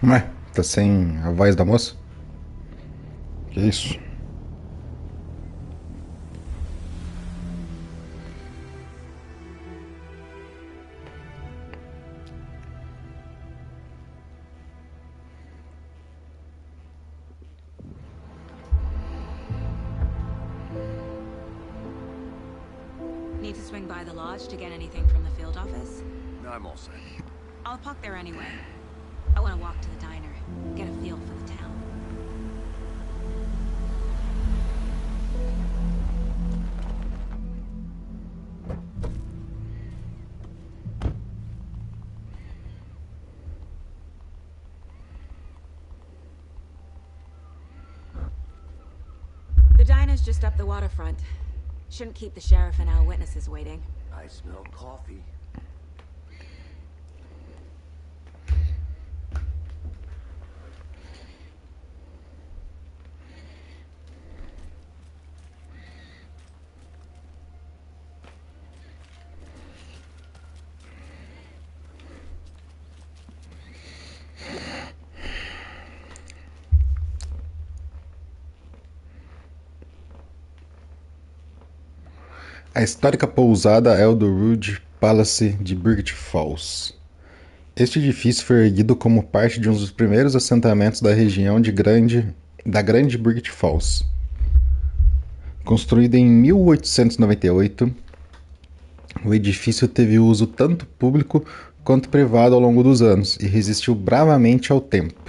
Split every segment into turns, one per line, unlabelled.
Ué, tá sem a voz da moça? Que isso?
Need to swing by the lodge to get anything from the field office?
No, I'm all set.
I'll park there anyway. I want to walk to the diner, get a feel for the town. The diner's just up the waterfront. Shouldn't keep the sheriff and our witnesses waiting.
I smell coffee.
A histórica pousada Eldorud Palace de Burgett Falls. Este edifício foi erguido como parte de um dos primeiros assentamentos da região da Grande Burgett Falls. Construído em 1898, o edifício teve uso tanto público quanto privado ao longo dos anos e resistiu bravamente ao tempo.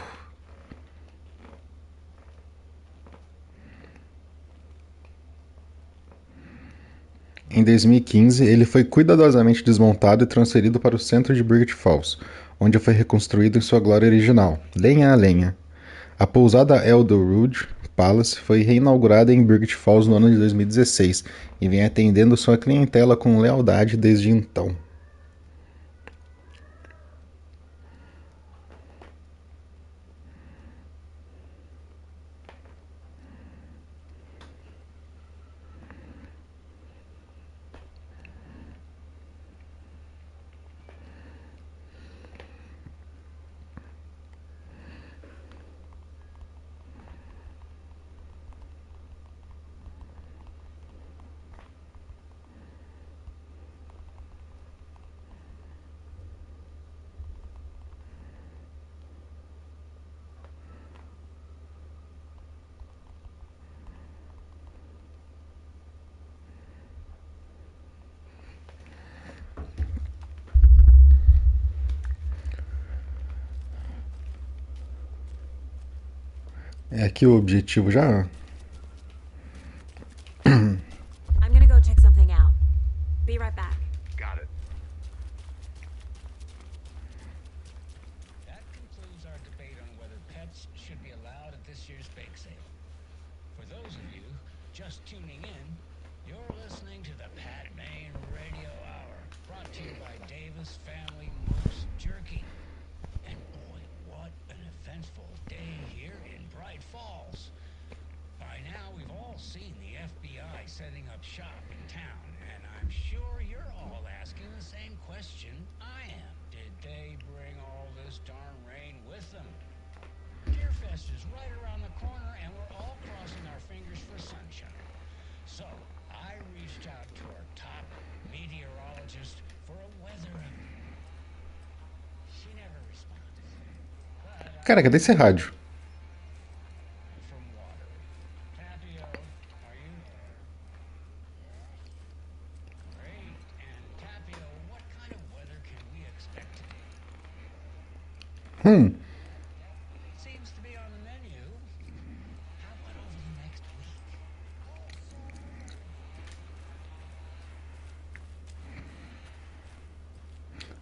Em 2015, ele foi cuidadosamente desmontado e transferido para o centro de Burgett Falls, onde foi reconstruído em sua glória original, lenha a lenha. A pousada Eldorud Palace foi reinaugurada em Burgett Falls no ano de 2016 e vem atendendo sua clientela com lealdade desde então. É aqui o objetivo já.
I'm gonna go check something out. Be right back.
Got it.
That concludes our debate on whether pets should be allowed at this year's bake sale. For those of you just tuning in, you're listening to the Pat Main Radio Hour, brought to you by Davis Family Moose Jerky. And boy, what an eventful day here in Bright Falls. By now, we've all seen the FBI setting up shop in town, and I'm sure you're all asking the same question I am. Did they bring all this darn rain with them? Deerfest is right around the corner, and we're all crossing our fingers for sunshine. So, I reached out to our top meteorologist for a weather update. She never responded. But
Cara, cadê esse rádio?
from water. Tapio, are you there? Great. And Tapio, what kind of weather can we expect today? Seems to be on the menu. How about over the next week?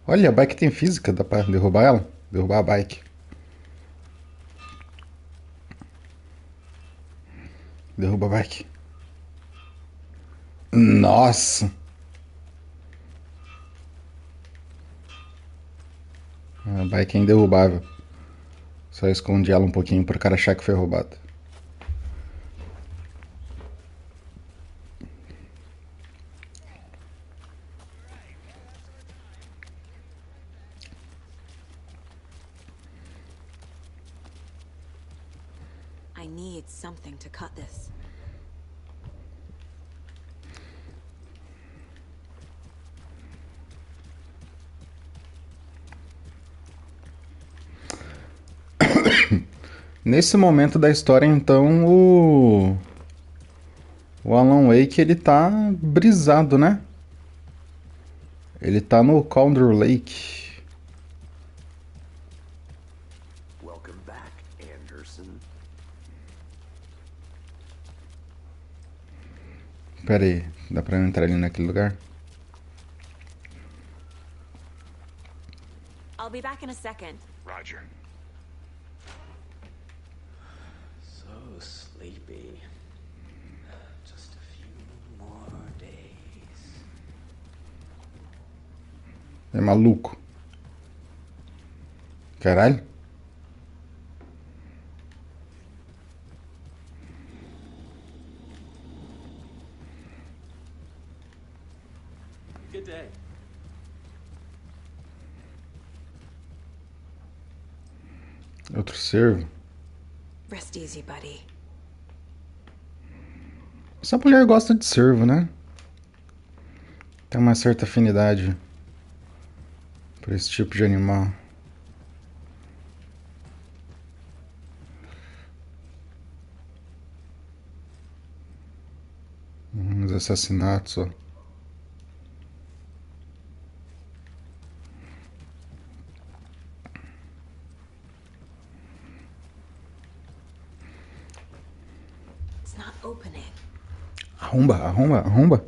Olha, a bike tem física, dá pra derrubar ela? Derrubar a bike. Derruba a bike. Nossa! A bike é inderrubável. Só escondi ela um pouquinho pro cara achar que foi roubado.
I need something to cut this.
Nesse momento da história, então, o Alan Wake, ele tá brisado, né? Ele tá no Calder Lake.
Welcome back, Anderson.
Pera aí, dá pra eu entrar ali naquele lugar?
I'll be back in a second.
Roger.
So sleepy. Just a few more days.
É maluco. Caralho.
Good day.
Outro servo.
Rest easy, buddy.
Essa mulher gosta de servo, né? Tem uma certa afinidade por esse tipo de animal. Os assassinatos, ó.
It's not opening.
Arromba, arromba, arromba.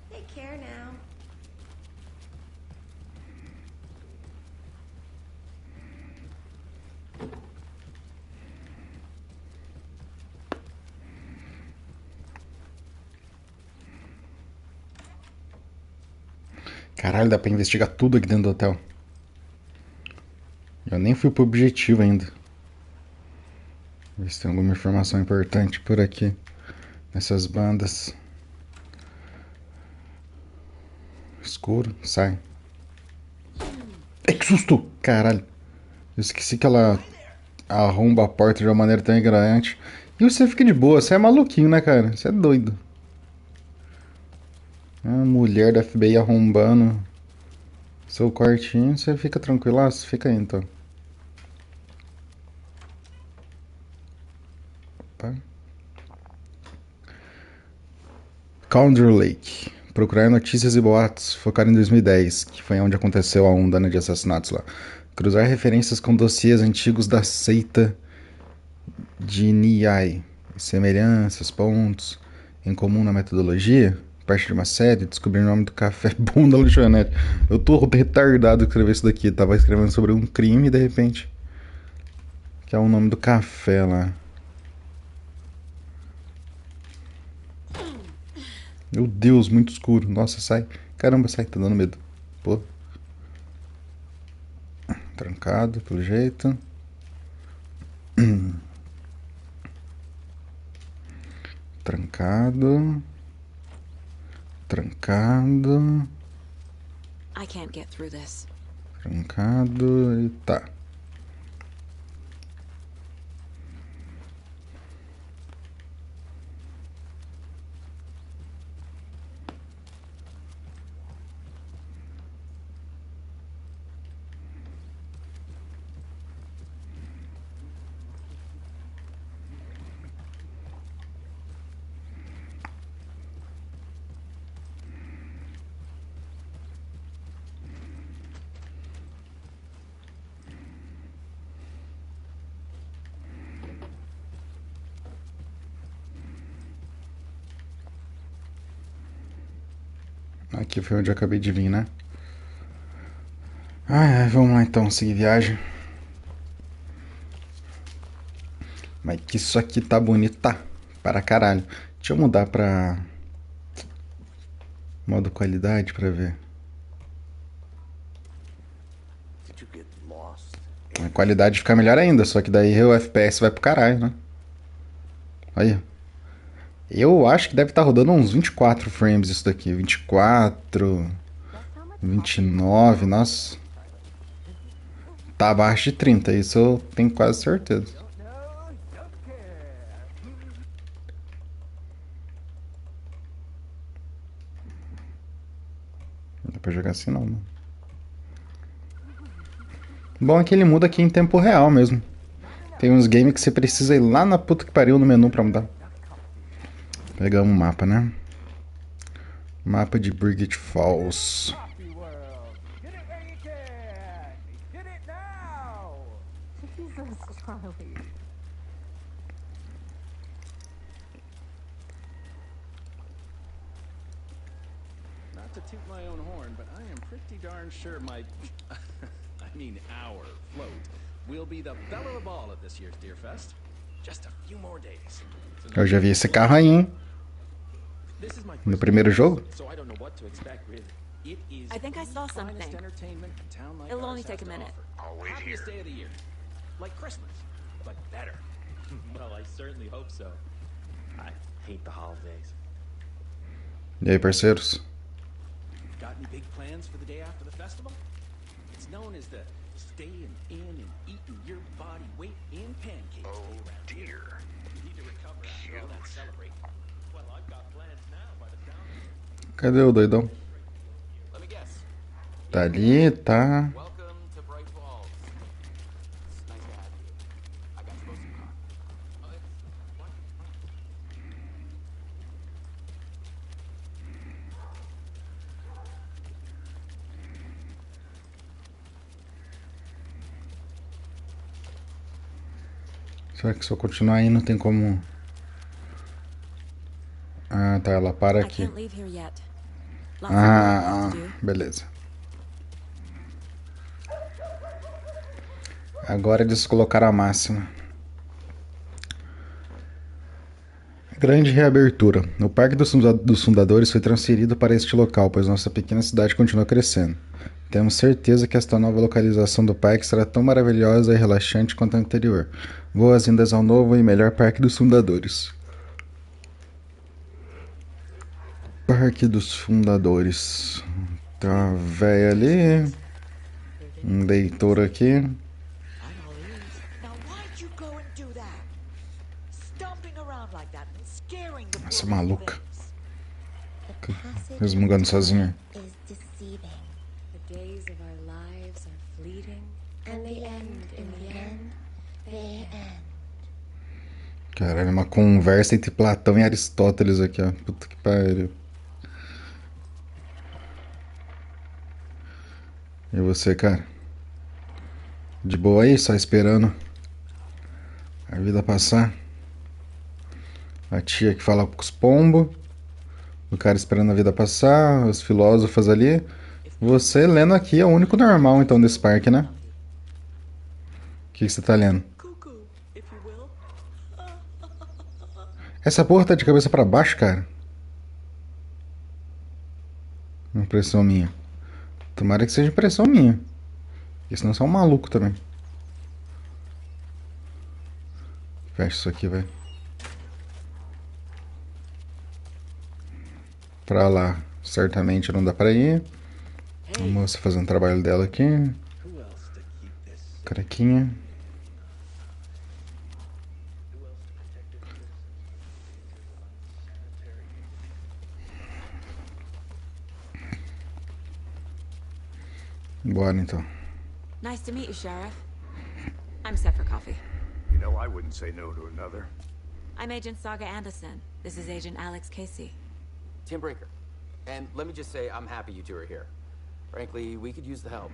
Take care now.
Caralho, dá pra investigar tudo aqui dentro do hotel. Eu nem fui pro objetivo ainda. Ver se tem alguma informação importante por aqui. Nessas bandas. Escuro, sai. Ai, que susto! Caralho. Eu esqueci que ela arromba a porta de uma maneira tão ignorante. E você fica de boa, você é maluquinho, né, cara? Você é doido. A mulher da FBI arrombando seu quartinho, você fica tranquilaço? Fica aí, então. Opa. Calder Lake. Procurar notícias e boatos. Focar em 2010, que foi onde aconteceu a onda, né, de assassinatos lá. Cruzar referências com dossiês antigos da seita de Niai. Semelhanças, pontos em comum na metodologia. Parte de uma série, descobrir o nome do café bom da lanchonete. Eu tô retardado escrever isso daqui. Tava escrevendo sobre um crime e de repente. Que é o nome do café lá. Meu Deus, muito escuro. Nossa, sai. Caramba, sai, tá dando medo. Pô. Trancado, pelo jeito. Trancado. Trancado.
I can't get through this.
Trancado e tá. Aqui foi onde eu acabei de vir, né? Ai, vamos lá então, seguir viagem. Mas que isso aqui tá bonito, tá? Para caralho. Deixa eu mudar pra modo qualidade pra ver.
Did you get lost?
A qualidade fica melhor ainda, só que daí o FPS vai pro caralho, né? Aí. Eu acho que deve estar rodando uns 24 frames isso daqui. 24, 29, nossa. Tá abaixo de 30, isso eu tenho quase certeza. Não dá pra jogar assim não, mano. Bom é que ele muda aqui em tempo real mesmo. Tem uns games que você precisa ir lá na puta que pariu no menu pra mudar. Pegar um mapa, né? Mapa de Brigitte Falls.
Not to toot my own horn, but I am pretty darn sure my, I mean our float will be the belle of the ball at this year's Deer Fest. Just a few more days.
Eu já vi esse carro aí, hein?
This is my
No
first
primeiro
Deer
jogo.
Fest, so I don't know what to expect really. It is
I think I saw
the finest
something.
entertainment a town like
It'll
ours
only
has
take a
to
minute.
offer. Happiest day of the year. Like Christmas, but better.
Well, I certainly hope so. I hate the holidays.
E aí, parceiros?
Got any big plans for the day after the festival? It's known as the staying in and eating your body weight in pancakes.
Oh
day around here.
dear.
You need to recover after all that celebrating. Well, I've got plans now by the sound of it.
Cadê o doidão?
Let me guess.
Tá ali, tá.
Welcome to Bright Falls. It's nice to have you. I got to go some car. What?
Será que se eu continuar aí não tem como... Ah, tá, ela para
I
aqui.
can't leave here yet. Lots of work left to do.
Beleza. Agora eles colocaram a máxima. Grande reabertura. O Parque dos Fundadores foi transferido para este local, pois nossa pequena cidade continua crescendo. Temos certeza que esta nova localização do parque será tão maravilhosa e relaxante quanto a anterior. Boas-vindas ao novo e melhor Parque dos Fundadores. Parque dos Fundadores. Tem uma véia ali. Um leitor aqui.
Now why'd you go and do that? Stomping around like that and scaring the
Essa
poor little
maluca.
things.
Resmungando sozinha.
Is deceiving,
The days of our lives are fleeting.
and the end, in the end, they end.
Caralho, uma conversa entre Platão e Aristóteles aqui, ó. Puta que pariu. E você, cara? De boa aí, só esperando a vida passar? A tia que fala com os pombos, o cara esperando a vida passar, os filósofos ali. Você lendo aqui é o único normal, então, desse parque, né? O que você tá lendo?
Cuckoo, if you will.
Essa porra tá de cabeça pra baixo, cara. Impressão minha. Tomara que seja impressão minha. Porque senão você é um maluco também. Fecha isso aqui, vai. Pra lá, certamente não dá pra ir. A moça fazendo o trabalho dela aqui.
Who else to keep this?
Carequinha.
Who else to protect its citizens? Unsanitary.
Bora então.
Nice to meet you, Sheriff. I'm set for coffee.
You know, I wouldn't say no to another.
I'm Agent Saga Anderson. This is Agent Alex Casey.
Tim Brinker. And let me just say, I'm happy you two are here. Frankly, we could use the help.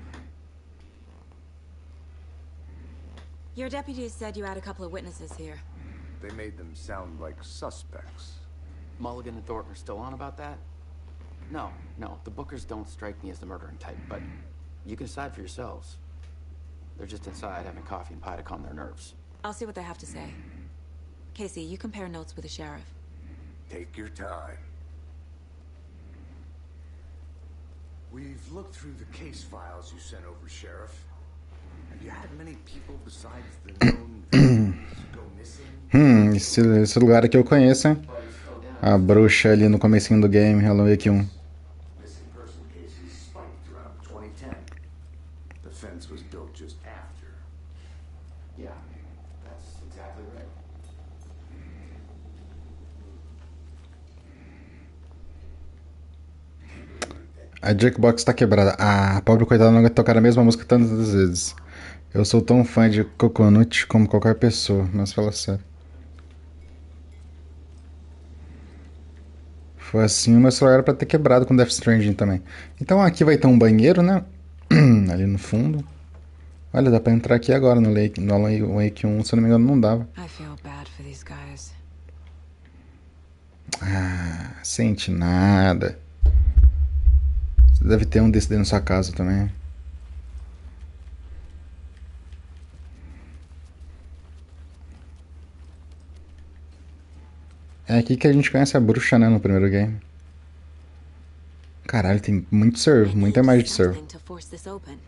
Your deputies said you had a couple of witnesses here.
They made them sound like suspects.
Mulligan and Thornton are still on about that? No, the Bookers don't strike me as the murdering type, but you can decide for yourselves. They're just inside having coffee and pie to calm their nerves.
I'll see what they have to say. Casey, you compare notes with the sheriff.
Take your time. We've looked through the case files you sent over, Sheriff. Have you had many people besides the known victims go missing?
Esse lugar aqui eu conheço, hein? A bruxa ali no comecinho do game, Alan Wake 1.
Missing person cases spiked throughout 2010. The fence was built just after.
Yeah, that's exactly right.
A Jackbox tá quebrada. Ah, a pobre coitada não aguenta tocar a mesma música tantas vezes. Eu sou tão fã de Coconut como qualquer pessoa, mas fala sério. Foi assim, o meu celular era pra ter quebrado com Death Stranding também. Então aqui vai ter um banheiro, né? Ali no fundo. Olha, dá pra entrar aqui agora no Alan Wake 1, se eu não me engano não dava.
I feel bad for these guys.
Ah, sente nada. Você deve ter um desse dentro da sua casa também. É aqui que a gente conhece a bruxa, né, no primeiro game. Caralho, tem muito servo, muita imagem de servo.
Something to force this open.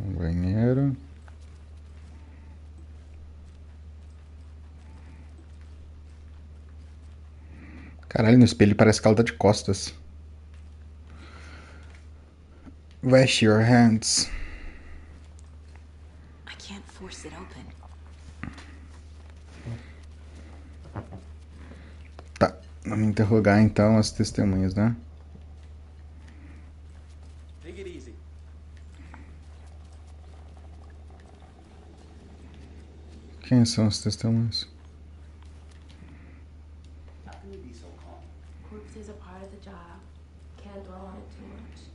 Um banheiro. Caralho, no espelho parece que ela tá de costas. Wash your hands.
I can't force it open.
Tá, vamos interrogar então as testemunhas, né?
Take it easy.
Quem são as testemunhas?
How can you be so calm?
Corpse is a part of the job. Can't dwell on it too much.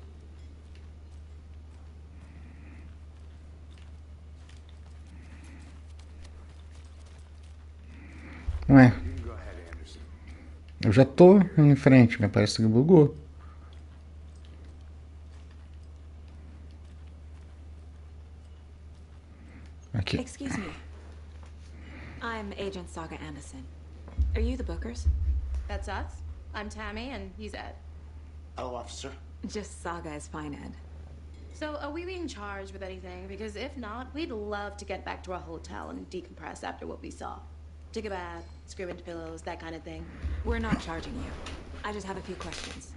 Não é?
You can go ahead, Anderson.
Eu já tô em frente, mas parece que bugou. Aqui.
Excuse me. I'm Agent Saga Anderson. Are you the Bookers?
That's us. I'm Tammy, and he's Ed.
Hello, officer.
Just Saga is fine, Ed.
So, are we being charged with anything? Because if not, we'd love to get back to our hotel and decompress after what we saw. Take a bath, scream into pillows, that kind of thing.
We're not charging you. I just have a few questions.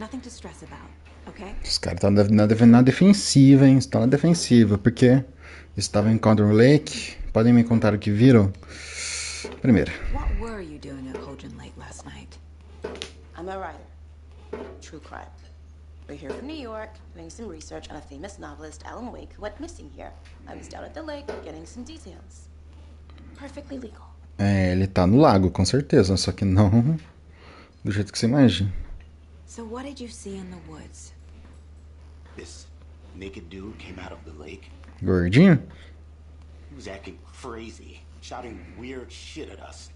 Nothing to stress about, okay?
Os caras estão na defensiva, hein? Estão na defensiva, porque estavam em Condor Lake. Podem me contar o que viram? Primeiro.
What were you doing at Cauldron Lake last night?
I'm a writer. True crime. We're here from New York, doing some research on a famous novelist, Alan Wake, who went missing here. I was down at the lake, getting some details. Perfectly legal.
É, ele tá no lago, com certeza, só que não do jeito que você imagina.
So what did you see in the woods?
This naked dude came out of the lake.
Gordinho?
He was acting crazy, shouting weird shit at us.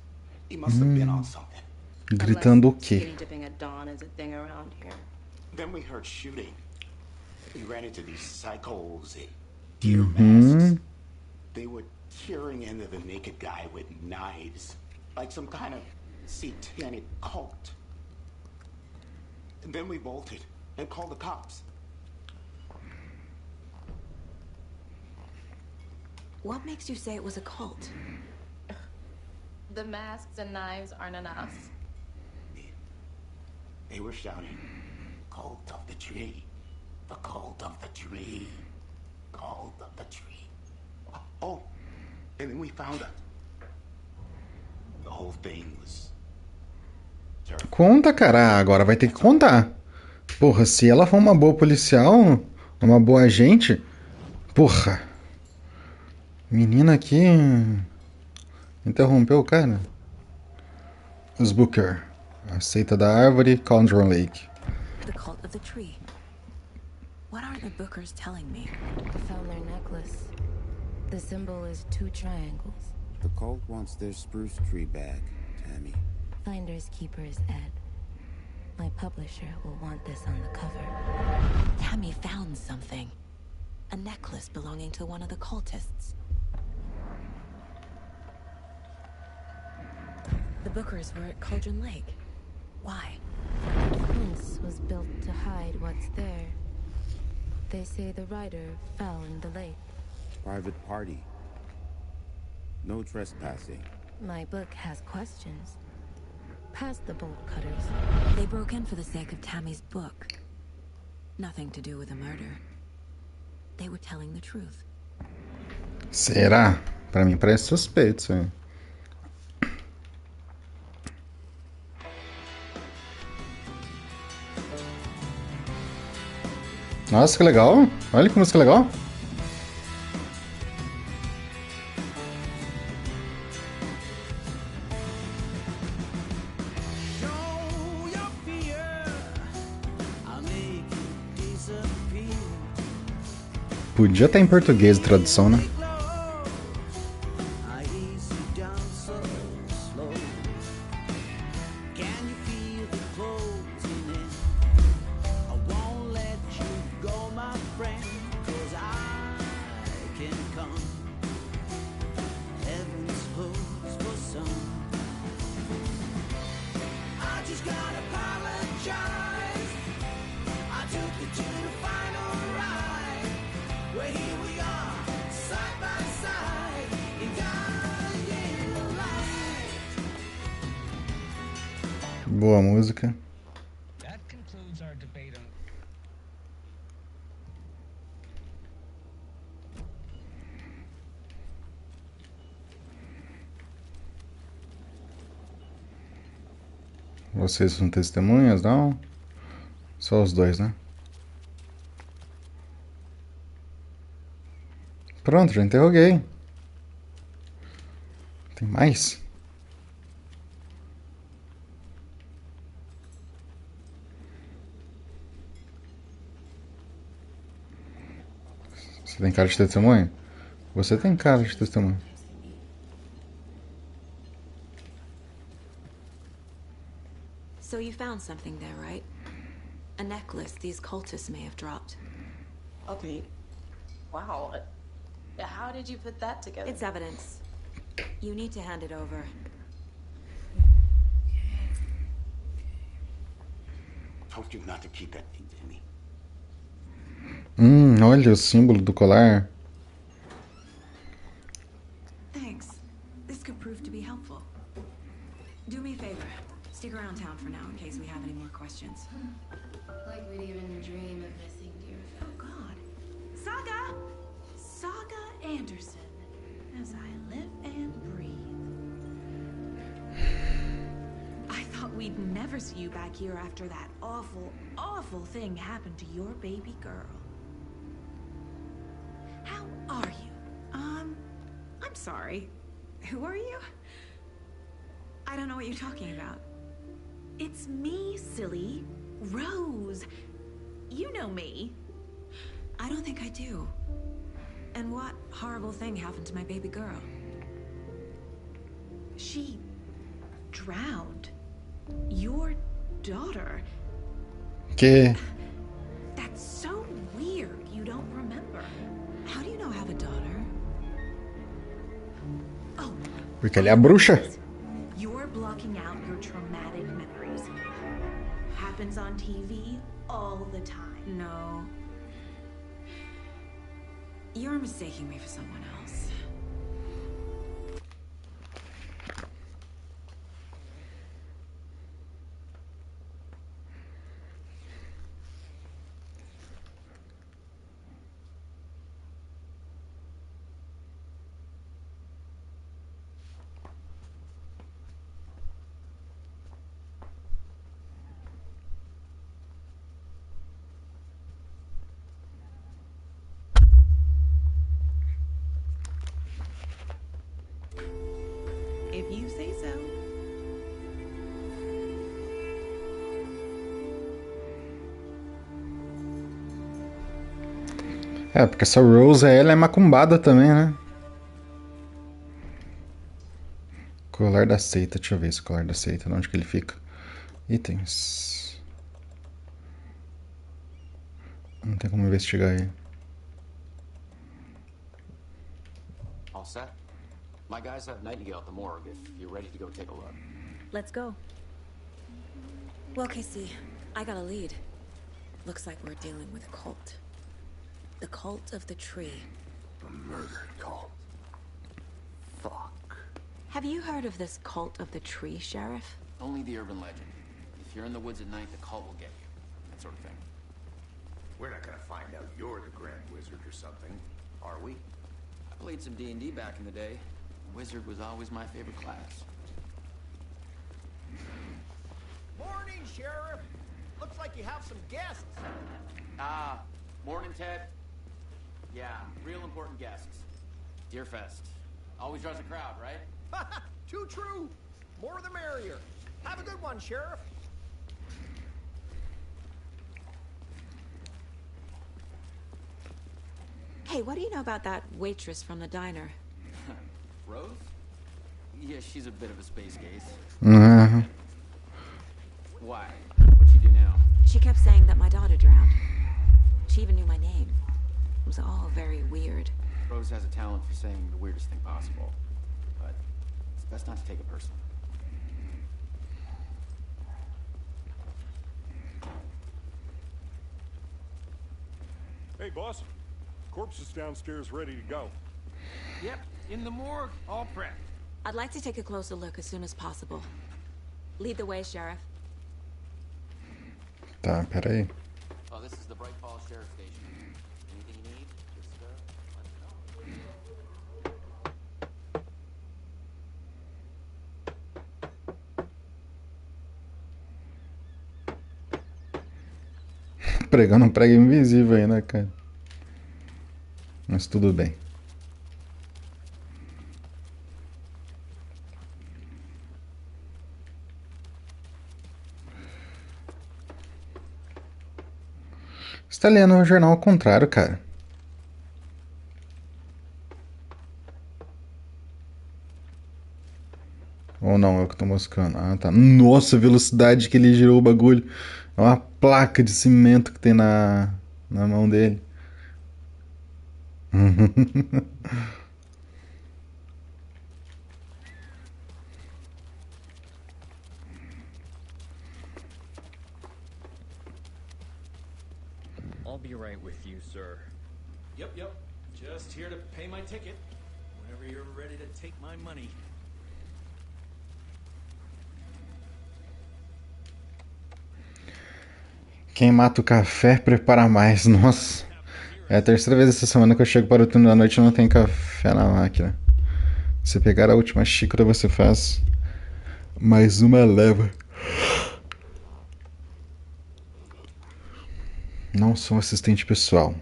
He must have been on something.
Gritando o quê?
Skinny dipping at dawn is a thing around here.
Then we heard shooting. We ran into these psychos in deer masks. They were tearing into the naked guy with knives, like some kind of satanic cult. And then we bolted and called the cops.
What makes you say it was a cult?
The masks and knives aren't enough.
They were shouting, "Cult of the tree, the cult of the tree, cult of the tree." Oh, and then we found it. The whole thing was terrible.
Conta, cara. Agora vai ter que contar. Porra, se ela for uma boa policial, uma boa agente... Porra. Menina aqui... Interrompeu o cara. Os Booker. A seita da árvore, Condron Lake.
The cult of the tree. What aren't the Bookers telling me?
I found their necklace. The symbol is 2 triangles.
The cult wants their spruce tree back, Tammy.
Finders keepers, Ed. My publisher will want this on the cover.
Tammy found something. A necklace belonging to one of the cultists. The Bookers were at Cauldron Lake. Why?
The fence was built to hide what's there. They say the rider fell in the lake.
Private party. No trespassing.
My book has questions. Past the bolt cutters.
They broke in for the sake of Tammy's book. Nothing to do with a murder. They were telling the truth.
Será? Pra mim parece suspeito isso aí. Nossa, que legal. Olha que música legal. Podia estar em português a tradução, né? Boa música.
That concludes our debate on...
Vocês são testemunhas, não? Só os dois, né? Pronto, já interroguei. Tem mais? Você tem cara de testemunha? Você tem cara de testemunha.
So you found something there, right? A necklace these cultists may have dropped.
Okay. Wow. How did you put that together?
It's evidence. You need to hand it over.
Told you not to keep that thing, Timmy.
Olha o símbolo do colar.
Thanks. This could prove to be helpful. Do me a favor. Stick around town for now in case we have any more questions.
Like we'd even dream of missing dear.
Oh, God. Saga! Saga Anderson. As I live and breathe. I thought we'd never see you back here after that awful, awful thing happened to your baby girl. How are you? I'm sorry. Who are you? I don't know what you're talking about. It's me, silly. Rose. You know me. I don't think I do. And what horrible thing happened to my baby girl? She drowned. Your daughter.
Que?
That's so weird. You don't remember. How do you know I have a daughter? Oh.
Porque ela é a bruxa.
You're blocking out your traumatic memories. Happens on TV all the time. No. You're mistaking me for someone else. If you say so.
É, porque essa Rose, ela é macumbada também, né? Colar da seita, deixa eu ver esse colar da seita, onde que ele fica? Itens. Não tem como investigar ele.
All set? My guys have Nightingale at the morgue if you're ready to go take a look.
Let's go. Well, Casey, I got a lead. Looks like we're dealing with a cult.
The cult of the tree.
A murder cult. Fuck.
Have you heard of this cult of the tree, Sheriff?
Only the urban legend. If you're in the woods at night, the cult will get you. That sort of thing.
We're not gonna find out you're the Grand Wizard or something, are we?
I played some D&D back in the day. Wizard was always my favorite class.
Morning, Sheriff. Looks like you have some guests.
Ah, morning, Ted. Yeah, real important guests. Deerfest. Always draws a crowd, right?
Too true. More the merrier. Have a good one, Sheriff.
Hey, what do you know about that waitress from the diner?
Rose? Yeah, she's a bit of a space case.
Uh-huh.
Why? What'd she do now?
She kept saying that my daughter drowned. She even knew my name. It was all very weird.
Rose has a talent for saying the weirdest thing possible. But it's best not to take it personally.
Hey, boss. Corpse is downstairs ready to go.
Yep, in the morgue, all prepped.
I'd like to take a closer look as soon as possible. Lead the way, Sheriff.
Tá, pera aí.
Oh, this is the Bright Falls Sheriff Station. Anything you need, just let me know.
Pregando um prego invisível aí, né, cara? Mas tudo bem. Você tá lendo o jornal ao contrário, cara. Ou não, eu que tô moscando. Ah, tá. Nossa, a velocidade que ele girou o bagulho. É uma placa de cimento que tem na mão dele.
I'll be right with you, sir.
Yep. Just here to pay my ticket. Whenever you're ready to take my money.
Quem mata o café, prepara mais. Nossa. É a terceira vez essa semana que eu chego para o turno da noite e não tem café na máquina. Se pegar a última xícara, você faz mais uma leva. Não sou assistente pessoal.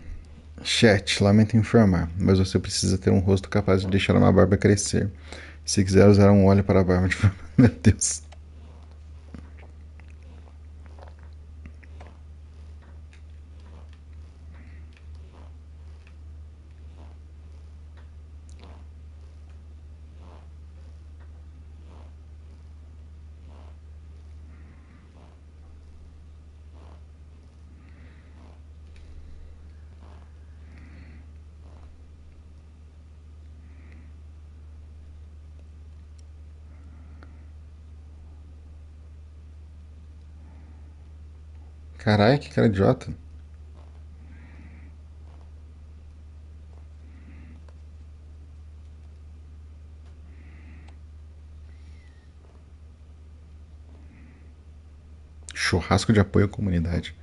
Chat, lamento informar, mas você precisa ter um rosto capaz de deixar uma barba crescer. Se quiser usar um óleo para a barba de... Meu Deus. Caralho, que cara idiota. Churrasco de apoio à comunidade.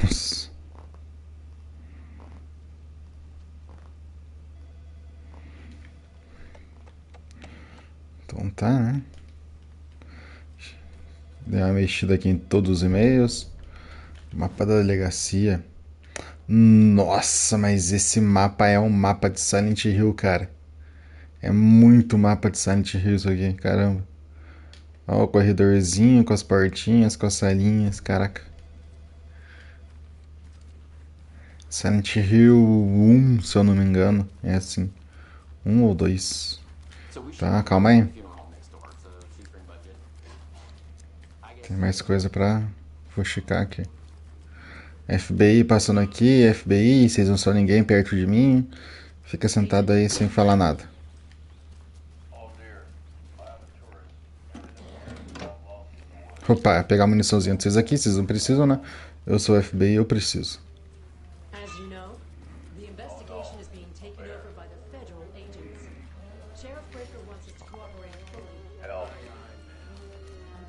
Nossa. Então tá, né? Dei uma mexida aqui em todos os e-mails. Mapa da delegacia. Nossa, mas esse mapa é um mapa de Silent Hill, cara. É muito mapa de Silent Hill isso aqui, caramba. Ó, o corredorzinho com as portinhas, com as salinhas, caraca. Silent Hill 1, se eu não me engano, é assim. Um ou dois. Tá, calma aí. Tem mais coisa pra fuxicar aqui. FBI passando aqui, FBI, vocês não são ninguém perto de mim. Fica sentado aí sem falar nada. Opa, pegar a muniçãozinha de vocês aqui, vocês não precisam, né? Eu sou o FBI, eu preciso.
As you know, the investigation is being taken over by the federal agents. Sheriff Breaker wants us to cooperate fully. I'm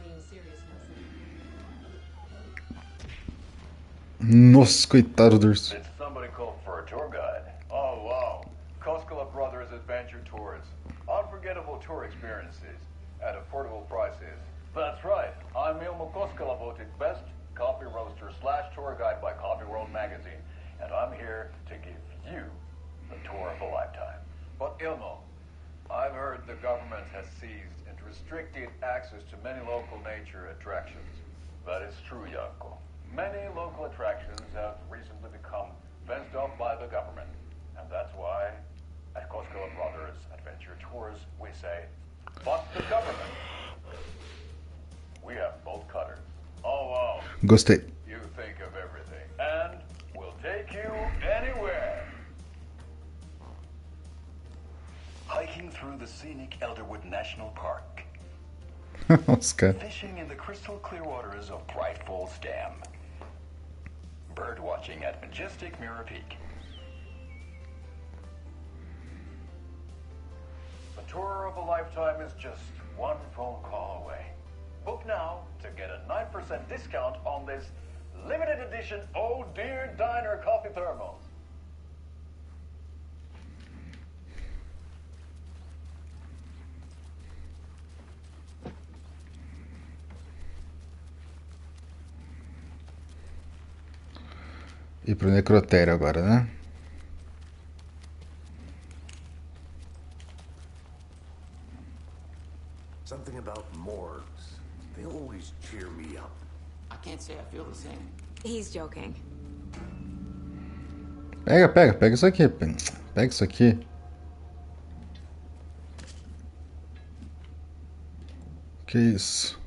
being serious, Nelson.
Nossa, coitado do urso.
Did somebody call for a tour guide? Oh, wow. Koskela Brothers Adventure Tours. Unforgettable tour experiences at affordable prices. That's right. I'm Ilmo Koskela, voted best coffee roaster / tour guide by Coffee World magazine. And I'm here to give you the tour of a lifetime. But Ilmo, I've heard the government has seized and restricted access to many local nature attractions. That is true, Yanko. Many local attractions have recently become fenced off by the government. And that's why, at Koskela Brothers Adventure Tours, we say, fuck the government. We have bolt cutters. Oh, wow.
Gostei.
You think of everything. And we'll take you anywhere. Hiking through the scenic Elderwood National Park.
Oscar.
Fishing in the crystal clear waters of Bright Falls Dam. Bird watching at majestic Mirror Peak. A tour of a lifetime is just one phone call away. Book now to get a 9% discount on this limited edition Oh Dear Diner coffee thermos.
E pro necrotério agora, né?
Something about morgues. They always cheer me up.
I can't say I feel the same.
He's joking.
Pega isso aqui. Pega isso aqui. Que isso?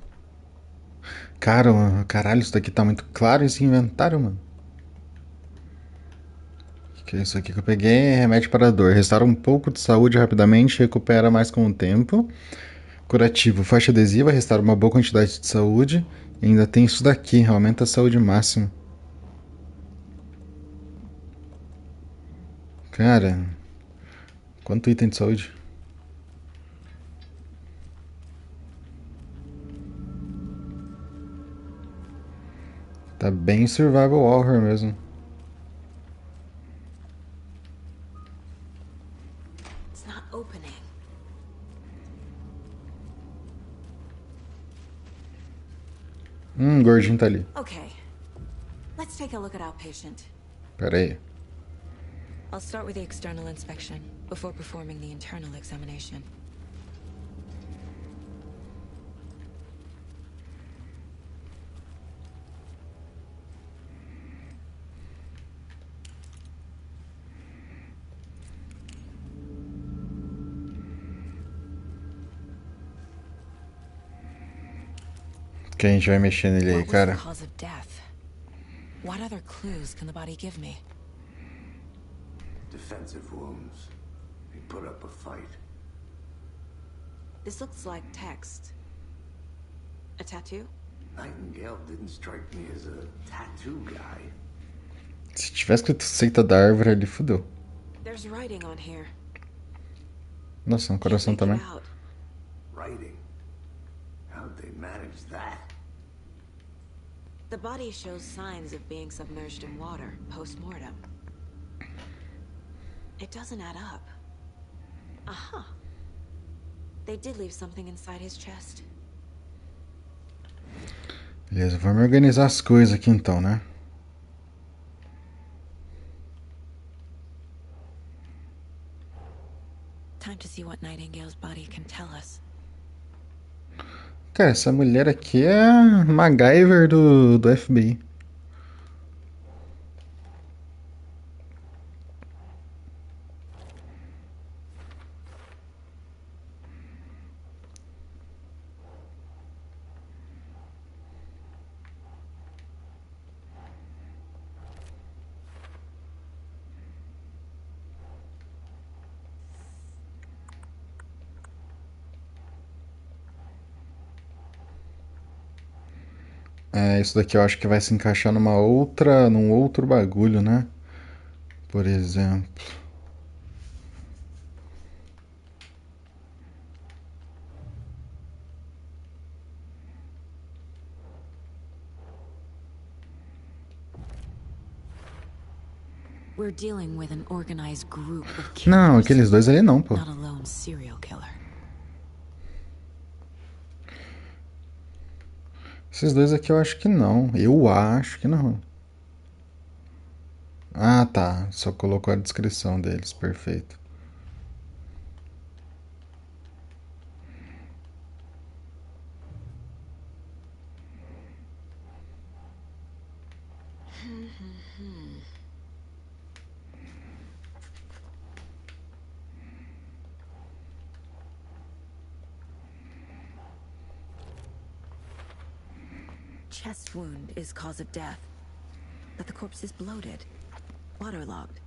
Caralho, isso daqui tá muito claro esse inventário, mano. Que é isso aqui que eu peguei? Remédio para dor. Restaura um pouco de saúde rapidamente, recupera mais com o tempo. Curativo, faixa adesiva, restaura uma boa quantidade de saúde. E ainda tem isso daqui, aumenta a saúde máxima. Cara, quanto item de saúde? Tá bem survival horror mesmo.
It's not opening.
Gordinho tá ali.
Okay. Let's take a look at our patient.
Pera aí.
I'll start with the external inspection before performing the internal examination.
Que a gente vai mexer nele aí,
What was
cara.
the cause of death? What other clues can the body give me?
Defensive wounds. He put up a fight.
This looks like text. A tattoo?
Nightingale didn't strike me as a tattoo guy.
Se tivesse escrito seita da árvore ali, fudeu.
There's writing on here.
Nossa, um coração também.
Writing? How'd they manage that?
The body shows signs of being submerged in water post-mortem. It doesn't add up. Aha. They did leave something inside his chest.
Beleza, vamos organizar as coisas aqui então, né?
Time to see what Nightingale's body can tell us.
Cara, essa mulher aqui é a MacGyver do FBI. É, isso daqui eu acho que vai se encaixar num outro bagulho, né? Por exemplo.
We're dealing with an organized group of
Não,
killers,
aqueles dois ali não, pô.
not a lone serial killer.
Esses dois aqui eu acho que não. Eu acho que não. Ah, tá. Só colocou a descrição deles. Perfeito.
Chest wound is cause of death, but the corpse is bloated, waterlogged.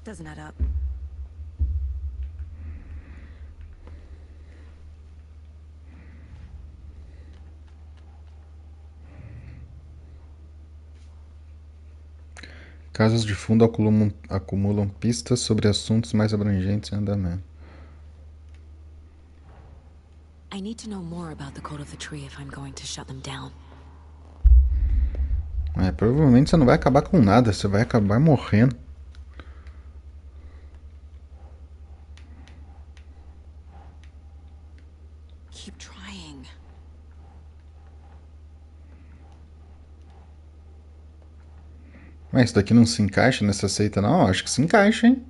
Doesn't add up.
Casos de fundo acumulam pistas sobre assuntos mais abrangentes em andamento.
I need to know more about the code of the tree if I'm going to shut them down.
É, provavelmente você não vai acabar com nada, você vai acabar morrendo.
Keep trying.
Mas isso daqui não se encaixa nessa seita, não? Acho que se encaixa, hein?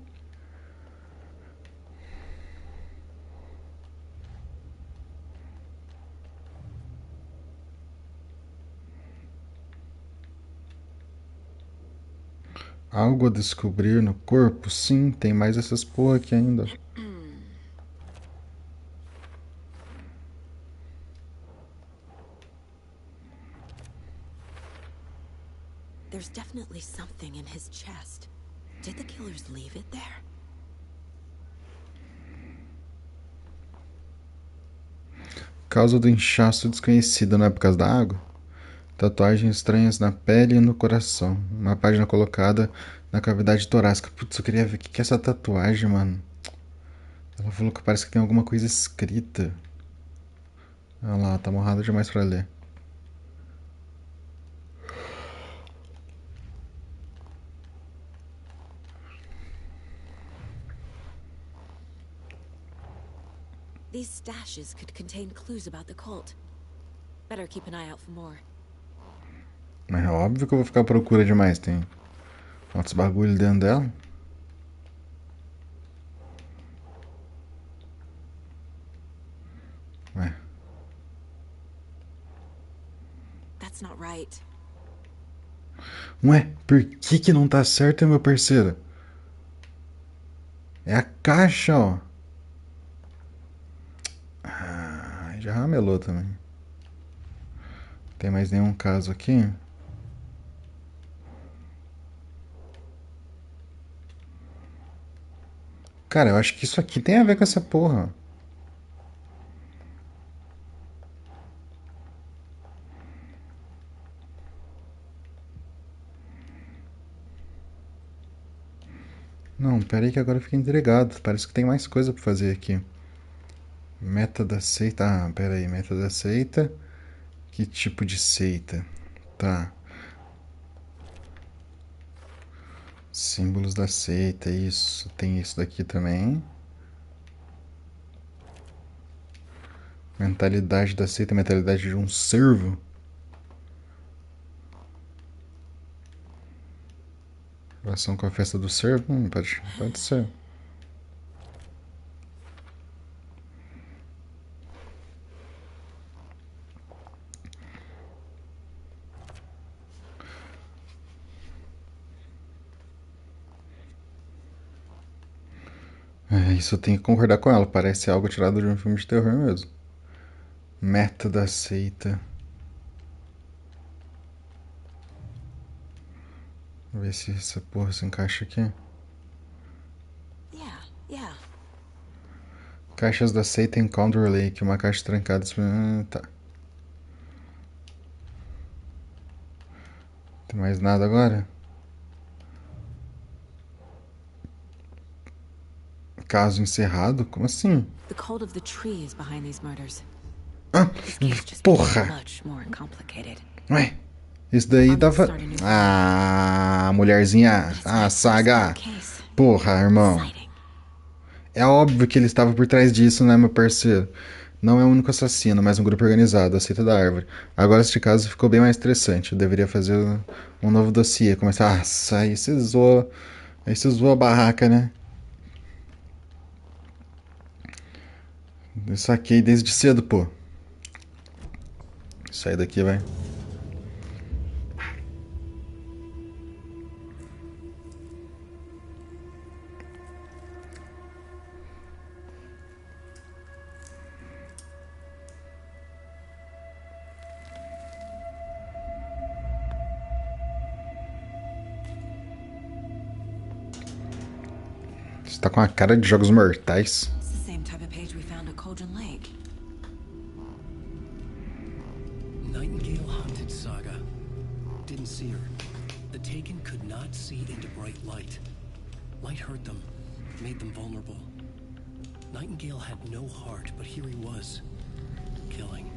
Algo a descobrir no corpo? Sim, tem mais essas porra aqui ainda.
There's definitely something in his chest. Did the killers leave it there?
Causa do inchaço desconhecido, não é por causa da água? Tatuagens estranhas na pele e no coração. Uma página colocada na cavidade torácica. Putz, eu queria ver o que é essa tatuagem, mano. Ela falou que parece que tem alguma coisa escrita. Olha lá, tá morrado demais pra ler.
These stashes could contain clues about the cult. Better keep an eye out for more.
Mas é óbvio que eu vou ficar à procura demais. Tem outros bagulho dentro dela. Ué.
That's not right.
Ué, por que não tá certo, meu parceiro? É a caixa, ó. Ah, já ramelou também. Tem mais nenhum caso aqui? Cara, eu acho que isso aqui tem a ver com essa porra. Não, pera aí que agora eu fiquei intrigado. Parece que tem mais coisa pra fazer aqui. Meta da seita. Ah, pera aí. Meta da seita. Que tipo de seita? Tá. Símbolos da seita, isso. Tem isso daqui também. Mentalidade da seita, mentalidade de um servo. Relação com a festa do servo? Pode ser. É, isso eu tenho que concordar com ela. Parece algo tirado de um filme de terror mesmo. Meta da seita. Vamos ver se essa porra se encaixa aqui.
Yeah.
Caixas da seita em Condor Lake. Uma caixa trancada. Tá. Tem mais nada agora? Caso encerrado? Como assim?
The cult of the tree is behind these murders.
Ah, porra!
Much more complicated.
Ué, isso daí tava... Ah, mulherzinha. Ah, saga. Porra, irmão. É óbvio que ele estava por trás disso, né, meu parceiro? Não é o único assassino, mas um grupo organizado, a seita da árvore. Agora este caso ficou bem mais estressante. Eu deveria fazer um novo dossiê. Começar... Ah, aí você zoa... Aí você zoa a barraca, né? Eu saquei desde cedo, pô. Sai daqui, vai. Você tá com a cara de jogos mortais.
It's the same type of page we found at Cauldron Lake.
Nightingale hunted Saga. Didn't see her. The Taken could not see into bright light. Light hurt them, made them vulnerable. Nightingale had no heart, but here he was, killing.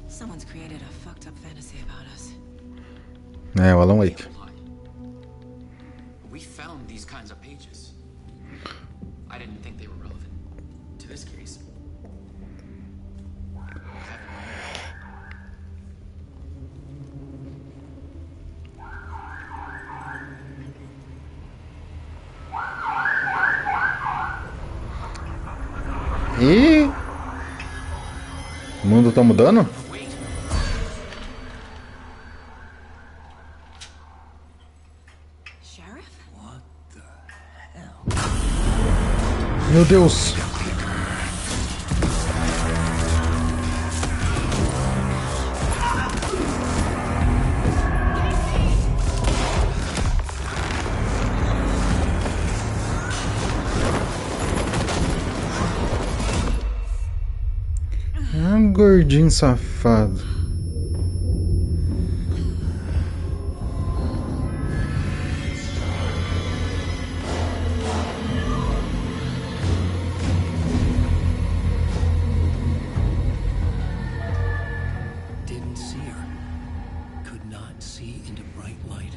Someone's created a fucked up fantasy about us.
É, o Alan Wake.
We found these kinds of pages. I didn't think they were relevant to this case.
E o mundo tá mudando? Meu Deus! Ah, gordinho safado.
Didn't see her. Could not see into bright light.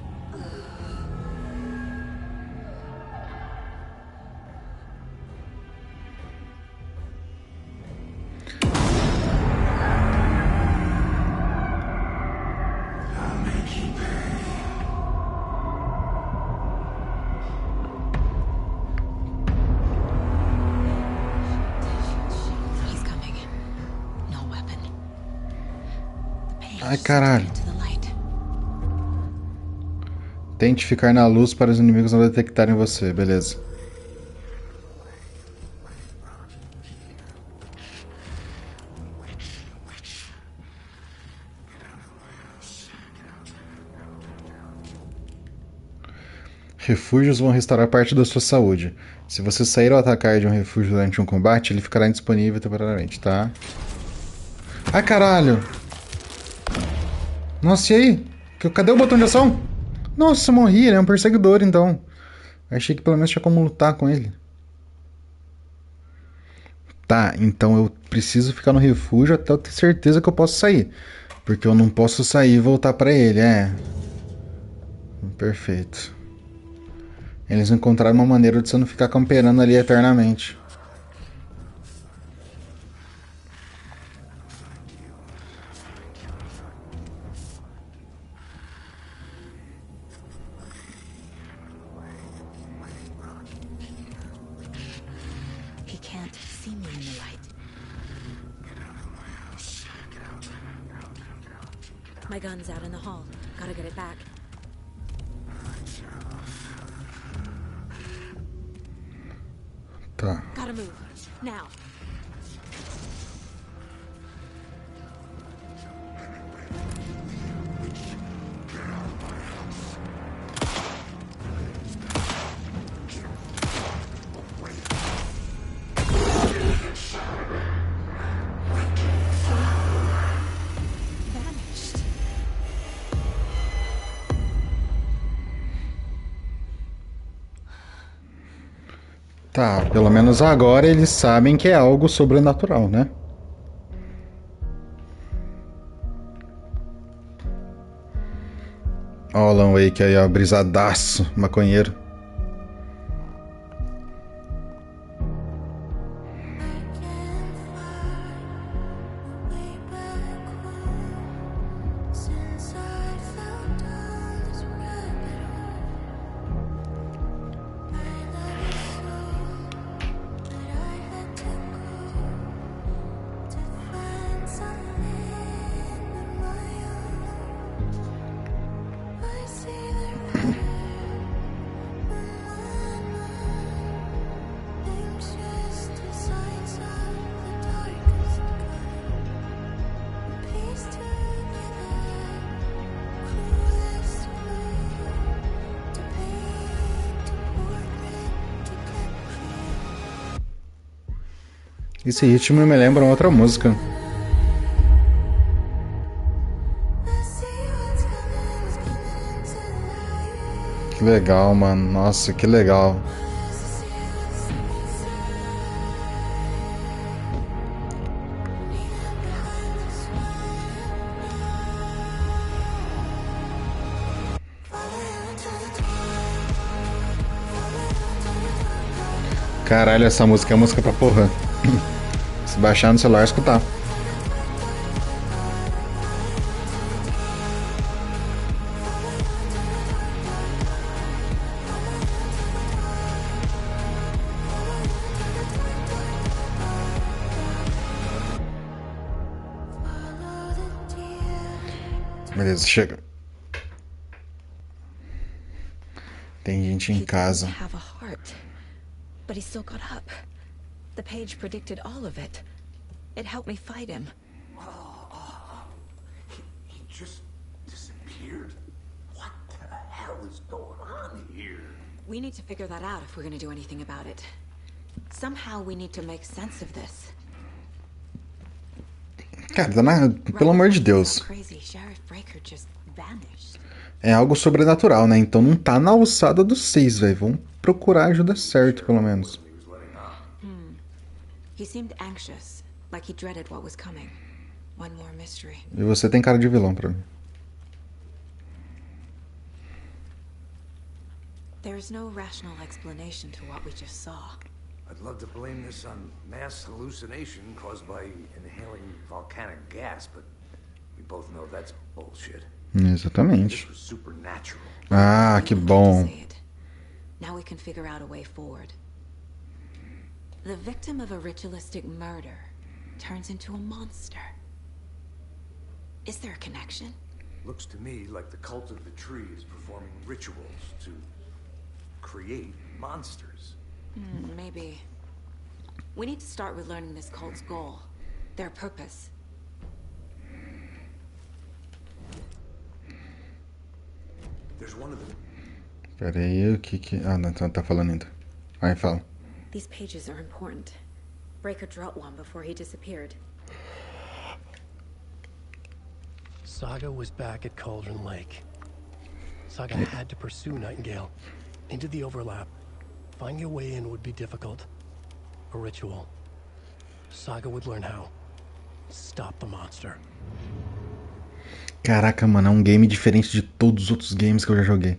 He's coming. No weapon.
Ai, caralho. Tente ficar na luz para os inimigos não detectarem você, beleza. Refúgios vão restaurar parte da sua saúde. Se você sair ou atacar de um refúgio durante um combate, ele ficará indisponível temporariamente, tá? Ai, caralho! Nossa, e aí? Cadê o botão de ação? Nossa, morri, ele é um perseguidor, então. Achei que pelo menos tinha como lutar com ele. Tá, então eu preciso ficar no refúgio até eu ter certeza que eu posso sair. Porque eu não posso sair e voltar pra ele, é. Perfeito. Eles encontraram uma maneira de você não ficar camperando ali eternamente.
He can't see me in the light. My gun's out in the hall. Gotta get it back.
Tá.
Gotta move. Now.
Tá, pelo menos agora eles sabem que é algo sobrenatural, né? Ó, o Alan Wake aí, ó, brisadaço, maconheiro. Esse ritmo me lembra uma outra música. Que legal, mano. Nossa, que legal. Caralho, essa música é música pra porra. Se baixar no celular, escutar. Beleza, chega. Tem gente em casa.
But he still got up. The page predicted all of it. It helped me fight him.
He just disappeared? What the hell is going on here?
We need to figure that out if we're going to do anything about it. Somehow we need to make sense of this.
Cara, pelo amor de Deus. É algo sobrenatural, né? Então não tá na alçada dos 6, velho. Vamos procurar ajuda certo, pelo menos.
He seemed anxious, like he dreaded what was coming. One more mystery.
E você tem cara de vilão pra mim.
There's no rational explanation to what we just saw.
I'd love to blame this on mass hallucination caused by inhaling volcanic gas, but we both know that's bullshit.
Exatamente.
This was supernatural.
Ah, que bom.
Now we can figure out a way forward. The victim of a ritualistic murder turns into a monster. Is there a connection?
Looks to me like the cult of the tree is performing rituals to create monsters.
Maybe. We need to start with learning this cult's goal, their purpose.
There's one of them.
Pera aí, o que... Ah, não, tá falando ainda. Aí fala.
These pages are important. Breaker dropped one before he disappeared.
Saga was back at Cauldron Lake. Saga had to pursue Nightingale into the overlap. Finding a way in would be difficult. A ritual. Saga would learn how. Stop the monster.
Caraca, mano, é um game diferente de todos os outros games que eu já joguei.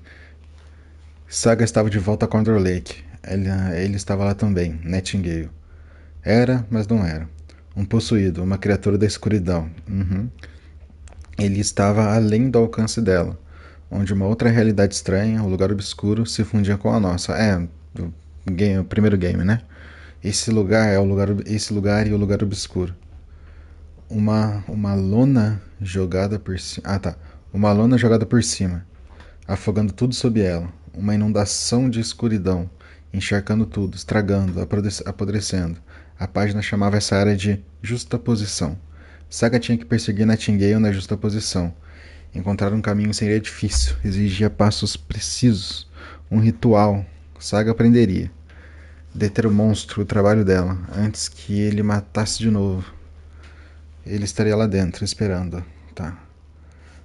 Saga estava de volta a Condor Lake. Ele estava lá também, Nightingale. Era, mas não era. Um possuído, uma criatura da escuridão. Ele estava além do alcance dela, onde uma outra realidade estranha, o lugar obscuro, se fundia com a nossa. O primeiro game, né? Esse lugar e o lugar obscuro. Uma lona jogada por cima. Uma lona jogada por cima, afogando tudo sob ela. Uma inundação de escuridão, encharcando tudo, estragando, apodrecendo. A página chamava essa área de justaposição. Saga tinha que perseguir Nightingale na justaposição. Encontrar um caminho seria difícil, exigia passos precisos, um ritual. Saga aprenderia. Deter o monstro, o trabalho dela, antes que ele matasse de novo. Ele estaria lá dentro, esperando. Tá.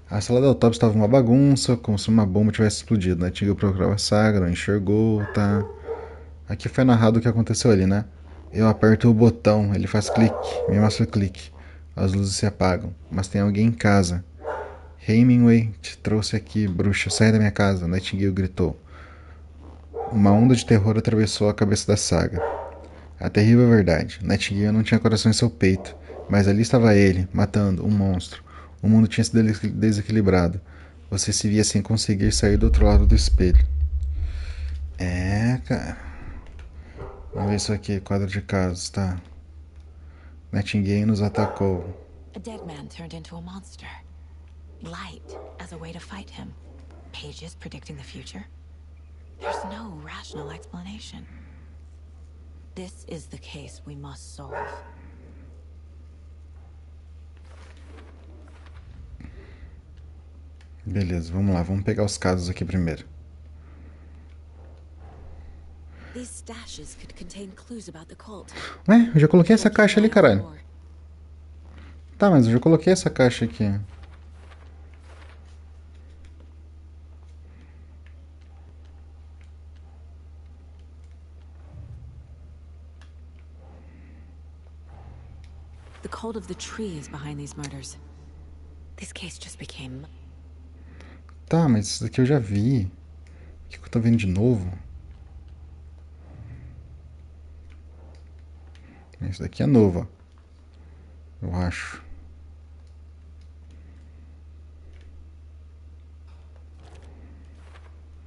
A sala da autópsia estava uma bagunça, como se uma bomba tivesse explodido. Nightingale procurava a Saga, não enxergou, tá. Aqui foi narrado o que aconteceu ali, né? Eu aperto o botão, ele faz clique, me mostra o clique. As luzes se apagam, mas tem alguém em casa. Hemingway te trouxe aqui, bruxa, sai da minha casa, Nightingale gritou. Uma onda de terror atravessou a cabeça da Saga. A terrível verdade, Nightingale não tinha coração em seu peito, mas ali estava ele, matando um monstro. O mundo tinha se desequilibrado. Você se via sem conseguir sair do outro lado do espelho. É, cara. Vamos ver isso aqui, quadro de casos, tá? Nightingale nos atacou.
A dead man turned into a monster. Light as a way to fight him. Pages predicting the future? There's no rational explanation. This is the case we must solve.
Beleza, vamos lá, vamos pegar os casos aqui primeiro.
These stashes could contain clues about the cult.
Ué, eu já coloquei essa caixa ali, caralho. Tá, mas eu já coloquei essa caixa aqui.
The cult of the tree is behind these murders. This case just became...
Tá, mas isso daqui eu já vi. O que eu tô vendo de novo? Isso daqui é novo, ó. Eu acho.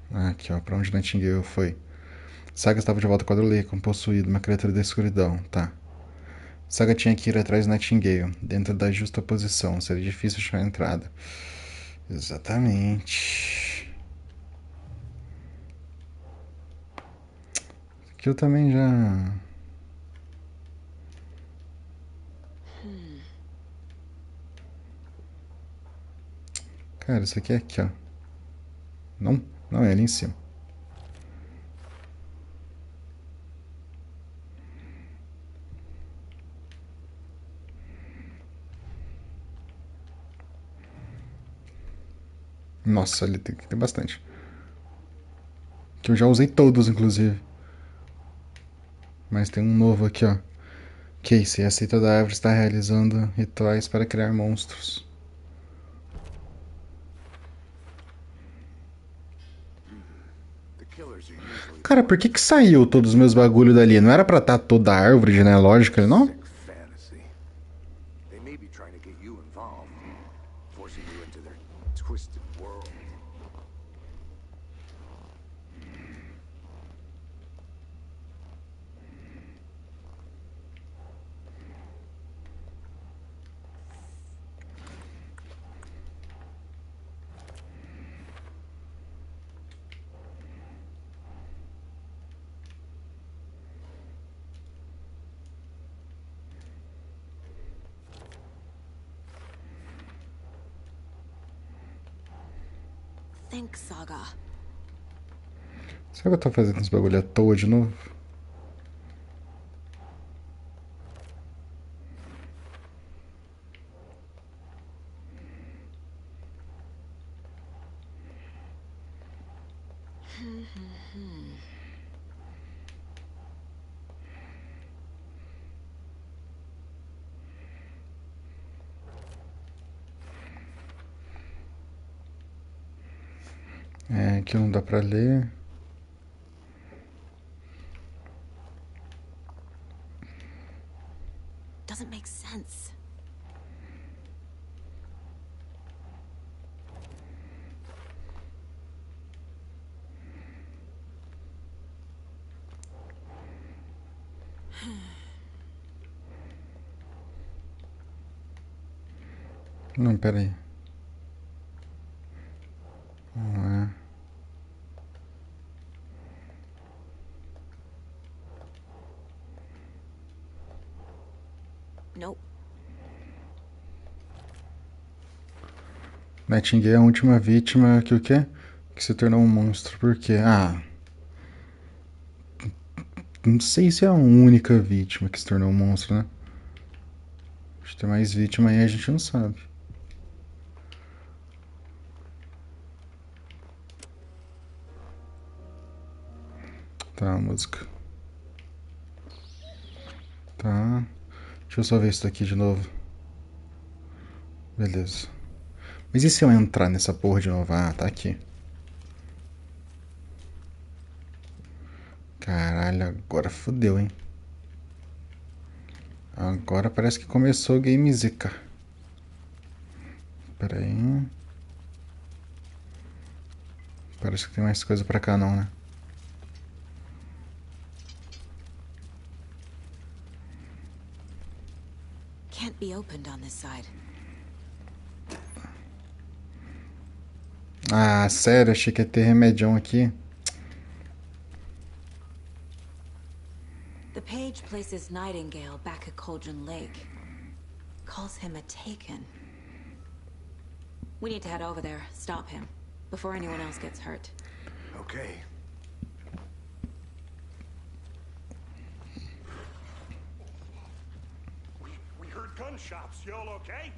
Aqui, ó, pra onde Nightingale foi. Saga estava de volta ao quadro como possuído, uma criatura da escuridão, tá. Saga tinha que ir atrás de Nightingale, dentro da justa posição, seria difícil achar a entrada. Exatamente. Aqui eu também já... Cara, isso aqui é aqui, ó. Não, não é ali em cima. Nossa, ali tem bastante. Que eu já usei todos, inclusive. Mas tem um novo aqui, ó. Casey, a seita da árvore está realizando rituais para criar monstros. Cara, por que saiu todos os meus bagulho dali? Não era pra estar toda a árvore genealógica ali, não?
They may be trying to get you involved, forcing you into their twisted world.
Think, Saga.
Será que eu tô fazendo esse bagulho à toa de novo? É, aqui não dá pra ler.
Doesn't make sense.
Não, pera aí. Não é.
Nope.
Nightingale é a última vítima que o quê? Que se tornou um monstro. Por quê? Ah. Não sei se é a única vítima que se tornou um monstro, né? Acho que tem mais vítima aí, a gente não sabe. Tá, a música. Tá. Deixa eu só ver isso aqui de novo. Beleza. Mas e se eu entrar nessa porra de novo? Ah, tá aqui. Caralho, agora fodeu, hein? Agora parece que começou o Game Zika. Pera aí. Parece que tem mais coisa pra cá não, né?
Can't be opened on this side.
Ah, sério, achei que ia ter remedião aqui.
The page places Nightingale back at Cauldron Lake. Calls him a Taken. We need to head over there, stop him, before anyone else gets hurt.
Okay.
We heard gunshots. Y'all okay?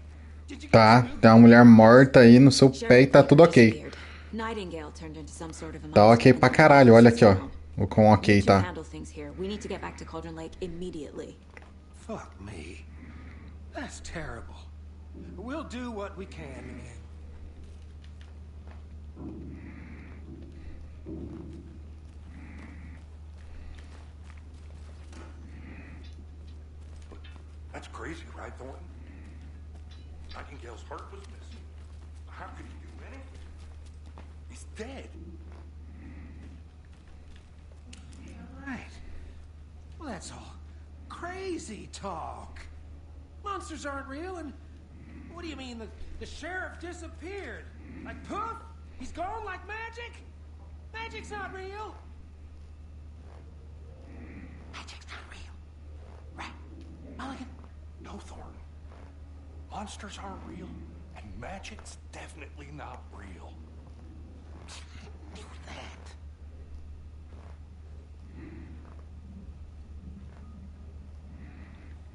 Tá, tem uma mulher morta aí no seu pé e tá tudo ok.
Nightingale turned into some sort of a
Tá ok pra caralho, olha aqui, ó. O quão ok tá.
handle things here. We need to get back to Cauldron Lake immediately.
Fuck me. That's terrible. We'll do what we can.
That's crazy, right, Thornton? Nightingale's heart was missing. How could he do anything? He's dead.
Right. Well, that's all crazy talk. Monsters aren't real, and what do you mean the sheriff disappeared? Like poof? He's gone like magic? Magic's not real.
Magic's not real. Right, Mulligan?
No, Thornton. Monsters aren't real, and magic's definitely not real.
Do that.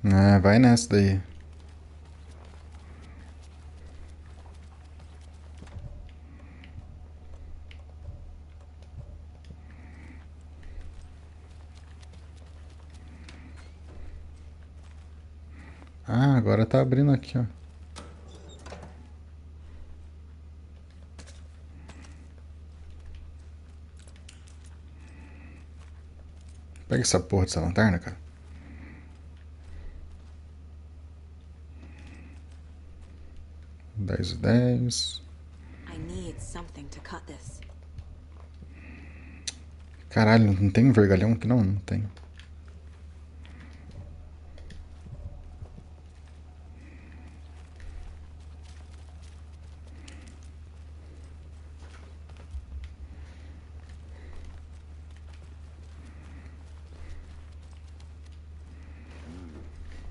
É, vai nessa daí. Ah, agora tá abrindo aqui, ó. Pega essa porra dessa lanterna, cara. Dez e 10.
I need something to cut this.
Caralho, não tem um vergalhão aqui não? Não tem.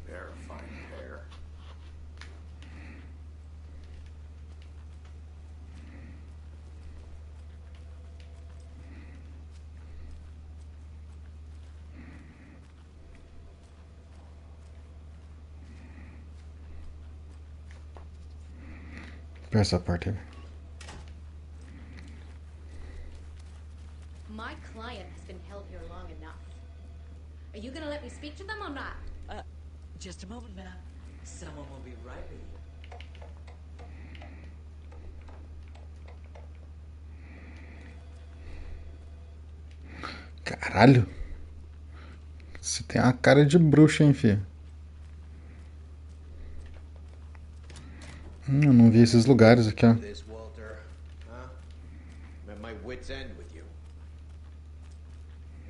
Verifying hair.
Pega essa porta aí.
My client has been held here long enough. Are you gonna let me speak to them or not?
Just a moment, ma'am. Someone will be right with you.
Caralho. Você tem uma cara de bruxa, hein, filho? Eu não vi esses lugares aqui, ó.
This, Walter, huh? I'm at my wit's end with you.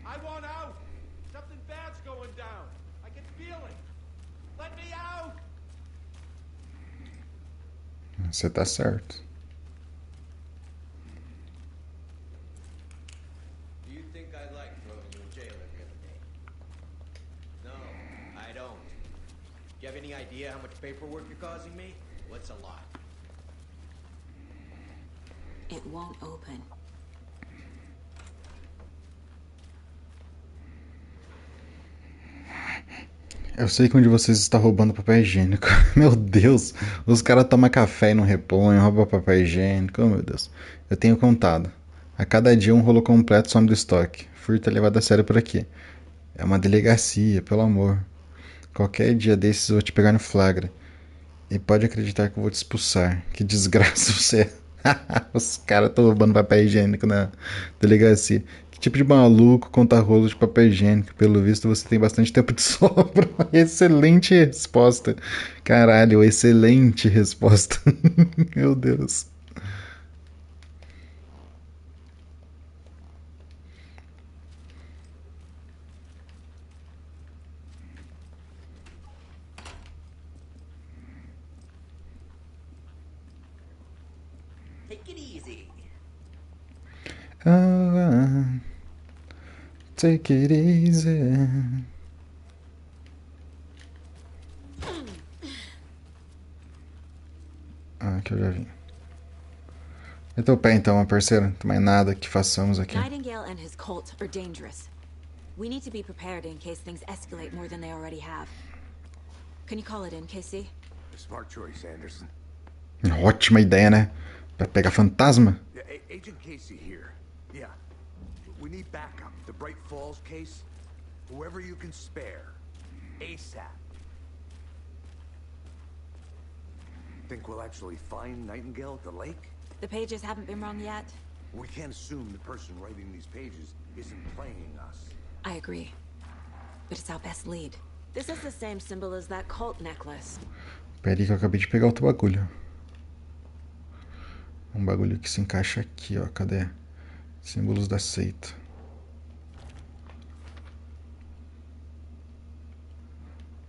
I want out! Something bad's going down. I can feel it. Let me out!
Você tá certo.
Do you think I like throwing you in jail every other day? No, I don't. Do you have any idea how much paperwork you're causing me? What's a lot?
It won't open.
Eu sei que onde vocês estão roubando papel higiênico. Meu Deus, os caras tomam café e não repõem, roubam papel higiênico. Oh, meu Deus. Eu tenho contado. A cada dia um rolo completo some do estoque. Furto é levado a sério por aqui. É uma delegacia, pelo amor. Qualquer dia desses eu vou te pegar no flagra. E pode acreditar que eu vou te expulsar. Que desgraça você é. Os caras estão roubando papel higiênico na delegacia. Que tipo de maluco conta rolo de papel higiênico? Pelo visto você tem bastante tempo de sobra. Excelente resposta. Caralho, excelente resposta. Meu Deus.
Take it easy.
Take it easy. Aqui eu já vi. É teu pé então, parceiro. Não tem mais nada que façamos aqui.
Nightingale and his cult are dangerous. We need to be prepared in case things escalate more than they already have. Can you call it in, Casey?
Smart choice, Anderson.
Ótima ideia, né? Pra pegar fantasma.
Yeah, Agent Casey here. Yeah. We need backup. The Bright Falls case. Whoever you can spare. ASAP. Think we'll actually find Nightingale at the lake?
The pages haven't been wrong yet.
We can't assume the person writing these pages isn't playing us.
I agree. But it's our best lead. This is the same symbol as that cult necklace.
Pera aí que eu acabei de pegar outro bagulho. Um bagulho que se encaixa aqui, ó. Cadê? Símbolos da seita.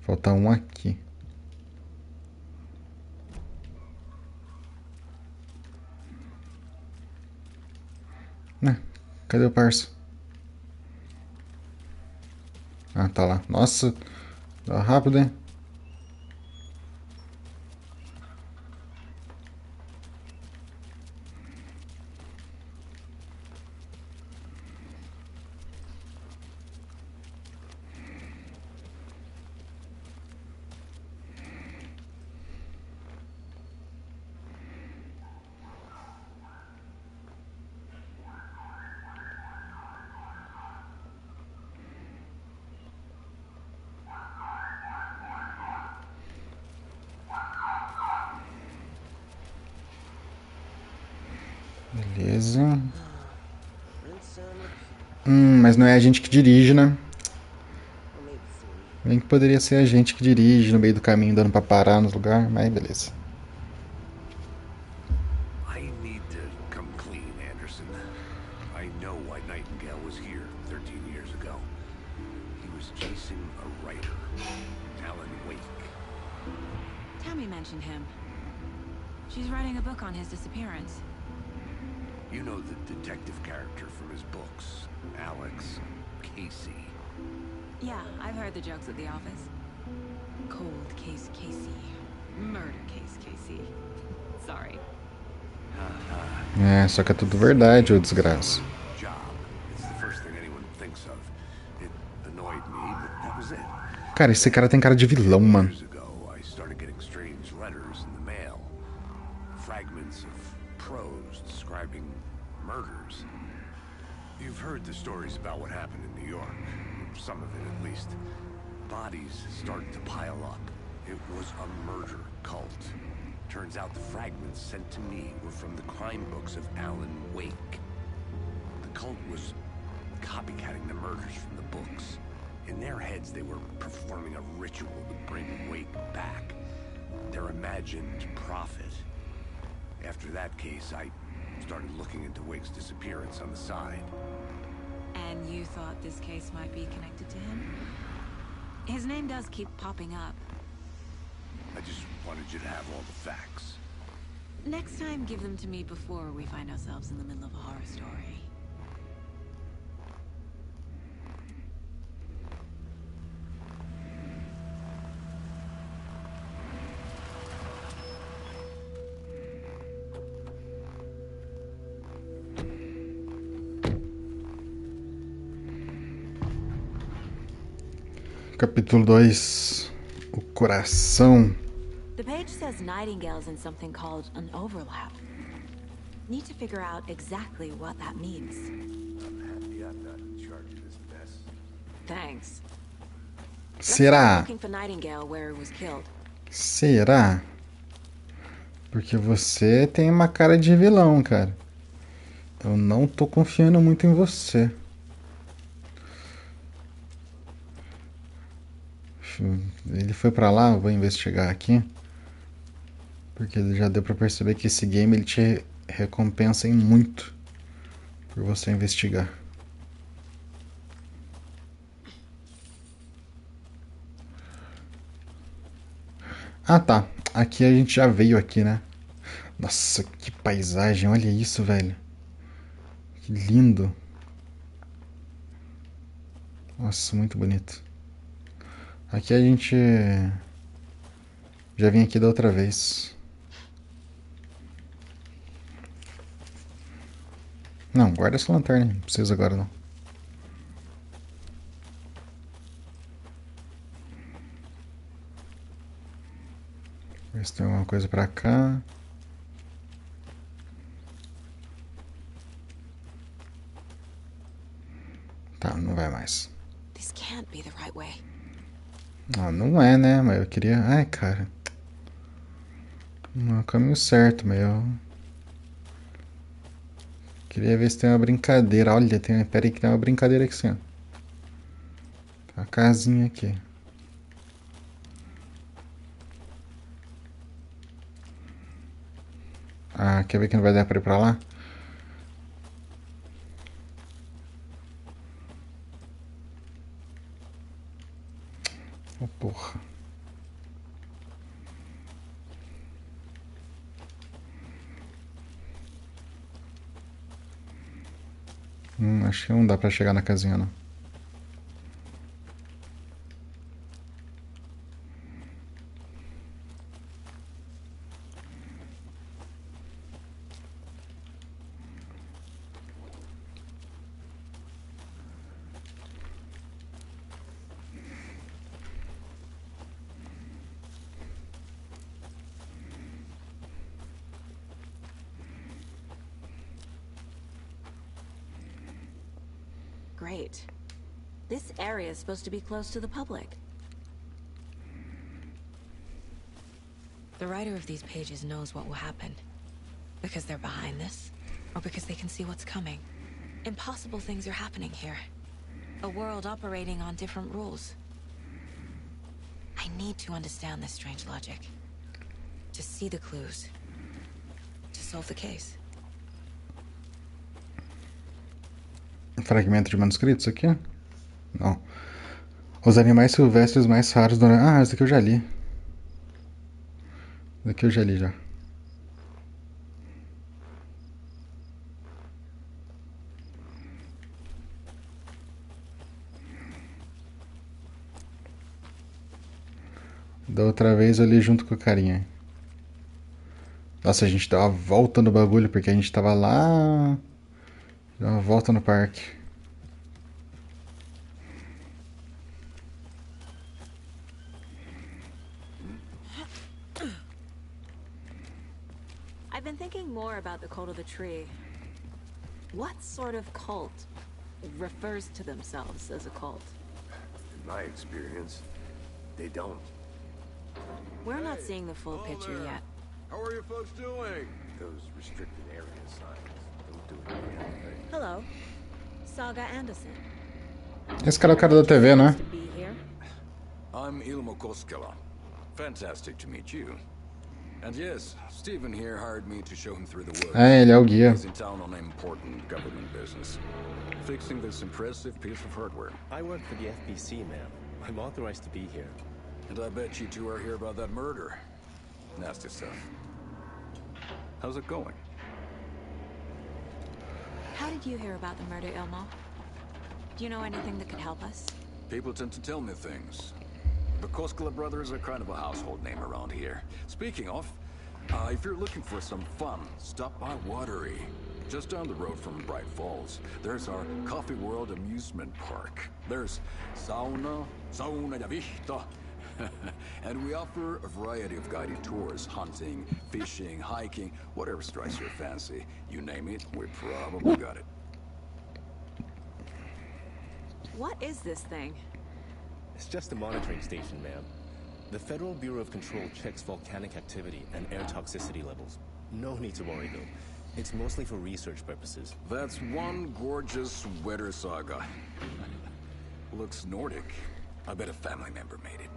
Falta um aqui. Né? Cadê o parça? Ah, tá lá. Nossa, tá rápido, hein? Beleza. Mas não é a gente que dirige, né? Bem que poderia ser a gente que dirige no meio do caminho, dando pra parar nos lugares, mas beleza.
I need to come clean, Anderson. I know why Nightingale was here 13 years ago. He was chasing a writer, Alan Wake.
Tammy mentioned him. She's writing a book on his disappearance.
You know the detective character from his books, Alex Casey.
Yeah, I've heard the jokes at the office. Cold case Casey. Murder case Casey. Sorry.
É, só que é tudo verdade, ô desgraça.
Job. It's the first thing anyone thinks of. It annoyed me, but that was it.
Cara, esse cara tem cara de vilão, mano.
Years ago, I started getting strange letters in the mail. Fragments of prose describing murders. You've heard the stories about what happened in New York. Some of it, at least. Bodies started to pile up. It was a murder cult. Turns out the fragments sent to me were from the crime books of Alan Wake. The cult was copycatting the murders from the books. In their heads, they were performing a ritual to bring Wake back. Their imagined prophet. After that case, I started looking into Wake's disappearance on the side.
And you thought this case might be connected to him? His name does keep popping up.
I just wanted you to have all the facts.
Next time, give them to me before we find ourselves in the middle of a horror story.
Capítulo 2. O coração.
The page says Nightingale's in something called an overlap. Need to figure out exactly what that means.
I'm happy I'm not in charge of this mess.
Thanks.
Será?
Looking for Nightingale where he was killed.
Será? Porque você tem uma cara de vilão, cara. Eu não tô confiando muito em você. Ele foi pra lá, eu vou investigar aqui. Porque já deu pra perceber que esse game ele te recompensa em muito por você investigar. Ah tá, aqui a gente já veio aqui, né? Nossa, que paisagem, olha isso, velho. Que lindo. Nossa, muito bonito. Aqui a gente já vim aqui da outra vez. Não, guarda essa lanterna, não precisa agora não. Ver se tem alguma coisa pra cá. Tá, não vai mais.
This can't be the right way.
Ah, não é, né? Mas eu queria... Ai, cara. Não é o caminho certo, mas eu... Queria ver se tem uma brincadeira. Olha, tem... Pera aí que tem uma brincadeira aqui, sim. Tem uma casinha aqui. Ah, quer ver que não vai dar pra ir pra lá? Oh, porra. Acho que não dá pra chegar na casinha, não.
Great. This area is supposed to be close to the public. The writer of these pages knows what will happen. Because they're behind this, or because they can see what's coming. Impossible things are happening here. A world operating on different rules. I need to understand this strange logic. To see the clues. To solve the case.
Fragmento de manuscritos aqui? Não. Os animais silvestres mais raros do... Ah, esse daqui eu já li. Esse daqui eu já li, já. Da outra vez eu li junto com o carinha. Nossa, a gente deu uma volta no bagulho, porque a gente tava lá... Deu uma volta no parque.
I've been thinking more about the cult of the tree. What sort of cult refers to themselves as a cult?
In my experience, they don't.
We're not seeing the full picture yet.
How are you folks doing? Those restricted area signs don't do anything.
Hello, Saga Anderson.
Esse cara é o cara da TV, né?
I'm Ilmo Koskela. Fantastic to meet you. And yes, Stephen here hired me to show him through the woods.
É, ele é o guia.
He's in town on important government business, fixing this impressive piece of hardware.
I work for the FBC, ma'am. I'm authorized to be here.
And I bet you two are here about that murder. Nasty stuff. How's it going?
How did you hear about the murder, Ilmo? Do you know anything that could help us?
People tend to tell me things. The Koskela brothers are kind of a household name around here. Speaking of, if you're looking for some fun, stop by Watery. Just down the road from Bright Falls, there's our Coffee World amusement park. There's sauna ja vihta. And we offer a variety of guided tours, hunting, fishing, hiking, whatever strikes your fancy. You name it, we probably got it.
What is this thing?
It's just a monitoring station, ma'am. The Federal Bureau of Control checks volcanic activity and air toxicity levels. No need to worry, though. It's mostly for research purposes.
That's one gorgeous sweater, Saga. Looks Nordic. I bet a family member made it.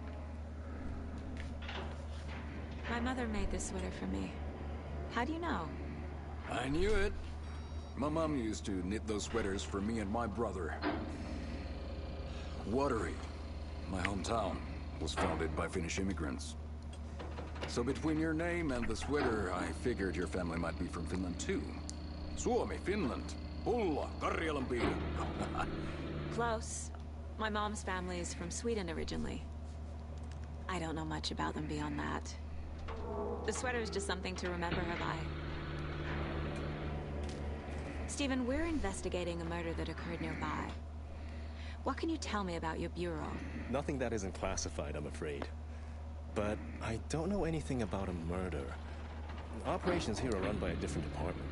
My mother made this sweater for me. How do you know?
I knew it. My mom used to knit those sweaters for me and my brother. Watery, my hometown, was founded by Finnish immigrants. So between your name and the sweater, I figured your family might be from Finland too. Suomi, Finland. Pulla, Karjalanpiiri.
Close. My mom's family is from Sweden originally. I don't know much about them beyond that. The sweater is just something to remember her by. Stephen, we're investigating a murder that occurred nearby. What can you tell me about your bureau?
Nothing that isn't classified, I'm afraid. But I don't know anything about a murder. Operations here are run by a different department.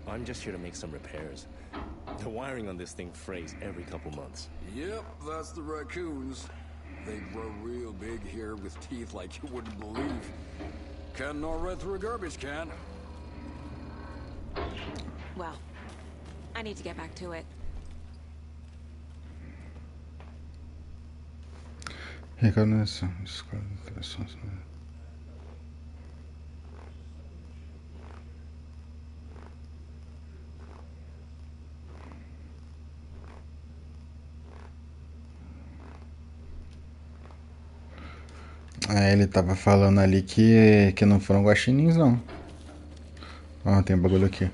I'm just here to make some repairs. The wiring on this thing frays every couple months.
Yep, that's the raccoons. They grow real big here with teeth like you wouldn't believe. Can't gnaw right through a garbage can.
Well, I need to get back to it.
Ele tava falando ali que não foram guaxinins, não. Ó, tem um bagulho aqui.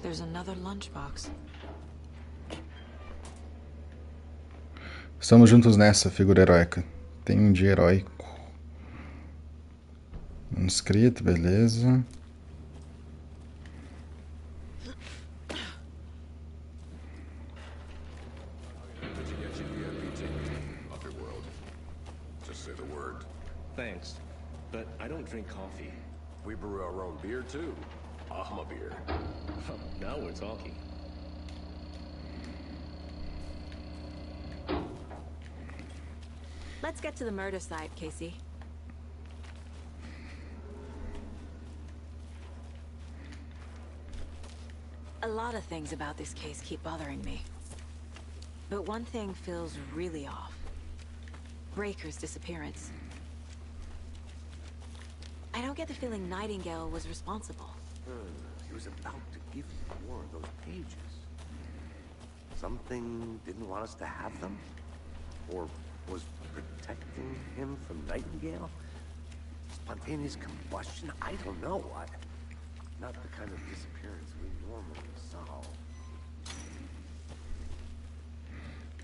There's another lunchbox.
Estamos juntos nessa, figura heróica. Tem um dia heróico. Manuscrito, beleza.
Thanks, but I don't drink coffee.
We brew our own beer too. Ahma beer.
Now we're talking.
Let's get to the murder site, Casey. A lot of things about this case keep bothering me. But one thing feels really off. Breaker's disappearance. I don't get the feeling Nightingale was responsible.
He was about to give you more of those pages. Something didn't want us to have them? Or was protecting him from Nightingale? Spontaneous combustion? I don't know. Not the kind of disappearance we normally solve.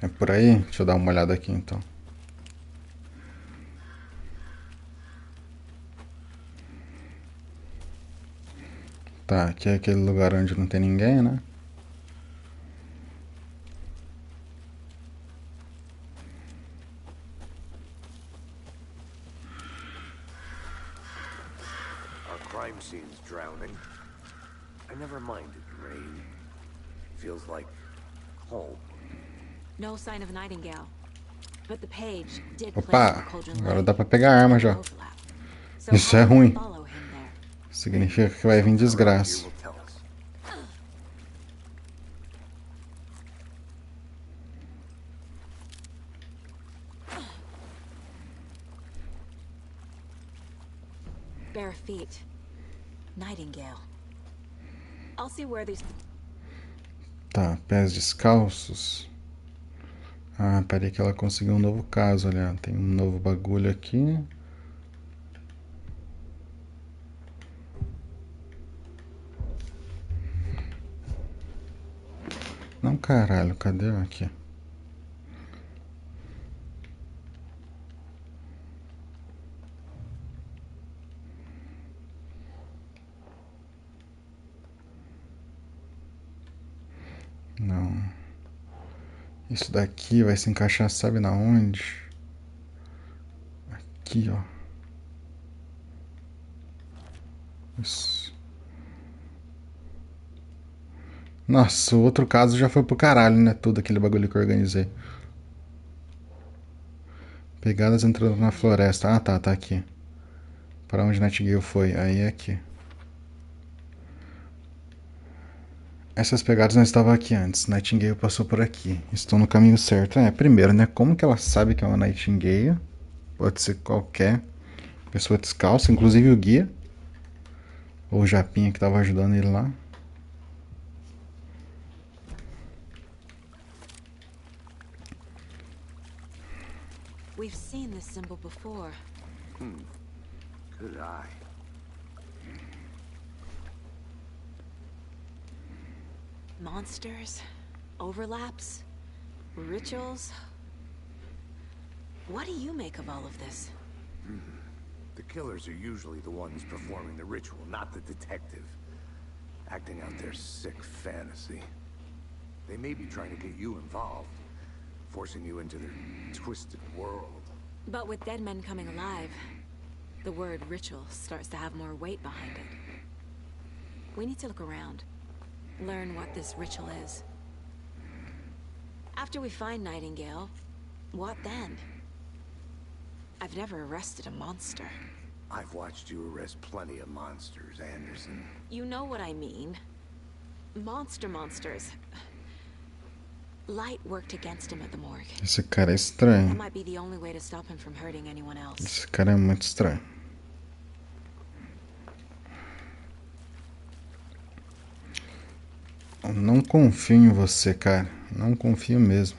É por aí? Deixa eu dar uma olhada aqui então. Tá, aqui é aquele lugar onde não tem ninguém, né?
Our crime scene's drowning. I never minded rain. Feels like home.
No sign of Nightingale. But the page did
Opa! Agora dá pra pegar a arma já. Isso é ruim. Significa que vai vir desgraça.
Bare feet. Nightingale. I'll see where these...
Tá, pés descalços. Ah, peraí que ela conseguiu um novo caso, olha. Tem um novo bagulho aqui. Não, caralho, cadê aqui? Não. Isso daqui vai se encaixar, sabe na onde? Aqui, ó. Isso. Nossa, o outro caso já foi pro caralho, né? Todo aquele bagulho que eu organizei. Pegadas entrando na floresta. Ah, tá aqui. Para onde Nightingale foi? Aí é aqui. Essas pegadas não estavam aqui antes. Nightingale passou por aqui. Estou no caminho certo. Primeiro, né? Como que ela sabe que é uma Nightingale? Pode ser qualquer pessoa descalça, inclusive o guia. Ou o Japinha que estava ajudando ele lá.
We've seen this symbol before.
Good eye.
Monsters, overlaps, rituals. What do you make of all of this?
The killers are usually the ones performing the ritual, not the detective. Acting out their sick fantasy. They may be trying to get you involved, forcing you into their twisted world.
But with dead men coming alive, the word ritual starts to have more weight behind it. We need to look around, learn what this ritual is. After we find Nightingale, what then? I've never arrested a monster.
I've watched you arrest plenty of monsters, Anderson.
You know what I mean. Monsters. Light worked against him at the morgue.
Esse cara é estranho.
That might be the only way to stop him from hurting anyone else.
Esse cara é muito estranho. Eu não confio em você, cara. Não confio mesmo.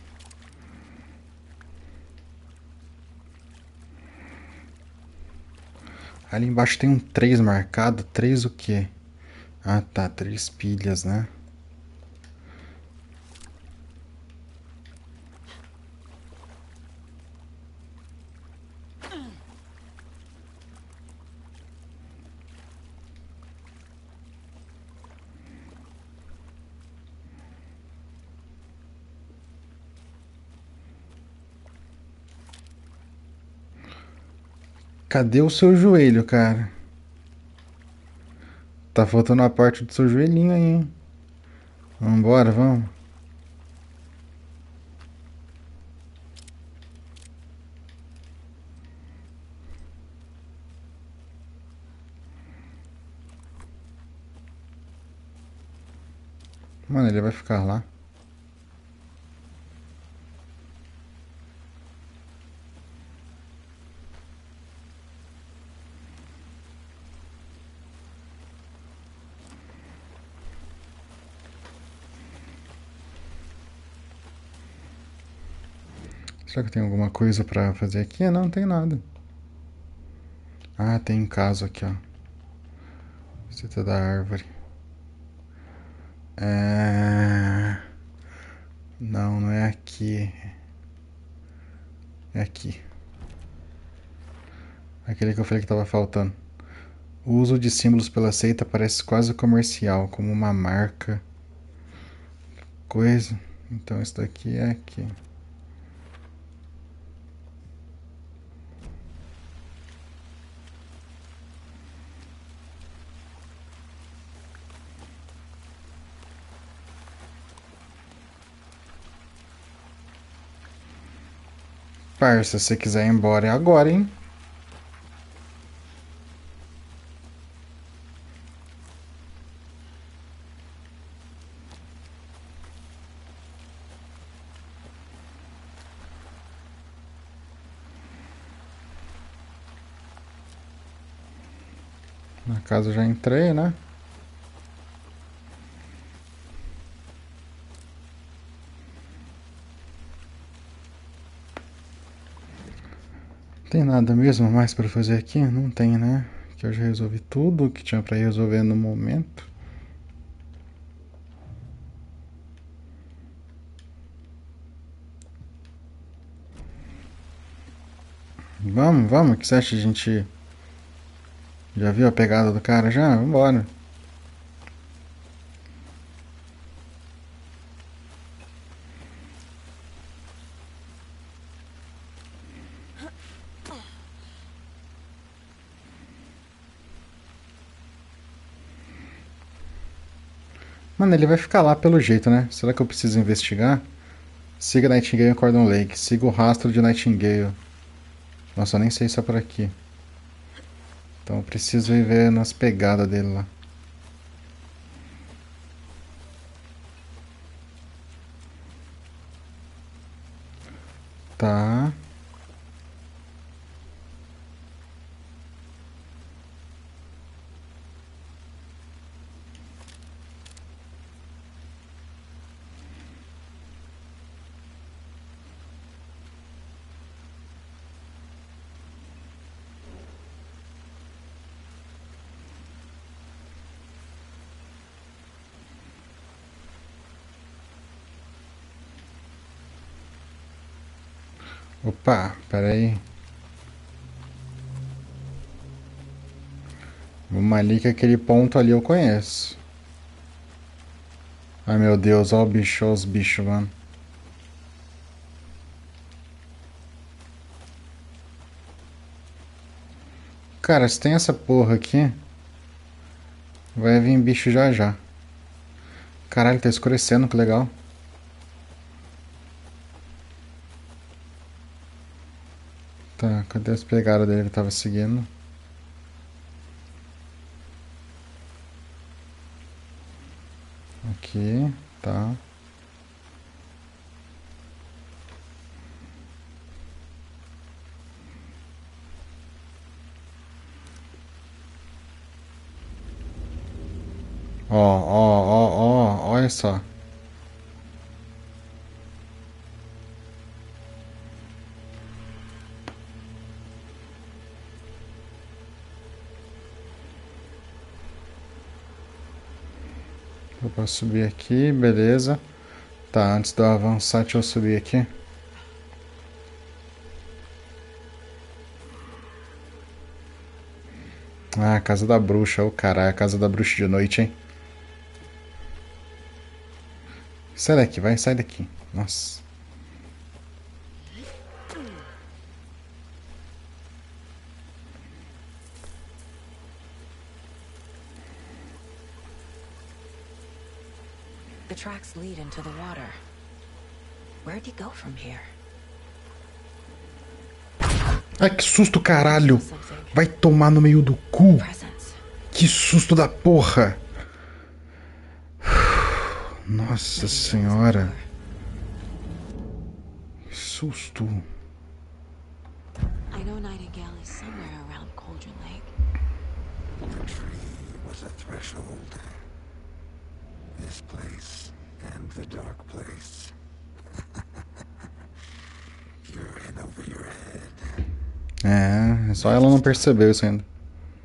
Ali embaixo tem um 3 marcado. 3 o quê? Ah, tá. 3 pilhas, né? Cadê o seu joelho, cara? Tá faltando a parte do seu joelhinho aí, hein? Vambora, vamos. Mano, ele vai ficar lá. Será que tem alguma coisa pra fazer aqui? Não, não tem nada. Ah, tem um caso aqui, ó. Visita da árvore. Não, não é aqui. É aqui. Aquele que eu falei que tava faltando. O uso de símbolos pela seita parece quase comercial, como uma marca. Coisa. Então isso daqui é aqui. Parça, se você quiser ir embora é agora, hein? Na casa eu já entrei, né? Tem nada mesmo mais para fazer aqui? Não tem, né? Que eu já resolvi tudo que tinha para resolver no momento. Vamos, o que você acha de a gente... Já viu a pegada do cara já? Vambora. Mano, ele vai ficar lá pelo jeito, né? Será que eu preciso investigar? Siga Nightingale em Cordon Lake. Siga o rastro de Nightingale. Nossa, eu nem sei se é por aqui. Então eu preciso ir ver nas pegadas dele lá. Tá. Opa, pera aí. Vamos ali que aquele ponto ali eu conheço. Ai meu Deus, ó o bicho, ó os bichos, mano. Cara, se tem essa porra aqui, vai vir bicho já já. Caralho, tá escurecendo, que legal. Tá, cadê as pegadas dele que eu tava seguindo? Aqui, tá. Ó, olha só. Eu posso subir aqui, beleza. Tá, antes de eu avançar, deixa eu subir aqui. Ah, casa da bruxa, ô caralho, a casa da bruxa de noite, hein? Sai daqui, vai, sai daqui. Nossa.
The tracks lead into the water. Where'd he go from here?
Ai, que susto, caralho! Vai tomar no meio do cu! Que susto da porra! Nossa senhora! Que susto!
I know Nightingale is somewhere around Cauldron Lake.
The tree was a threshold. This place and the dark place. You're in over your head.
É só ela não percebeu isso ainda.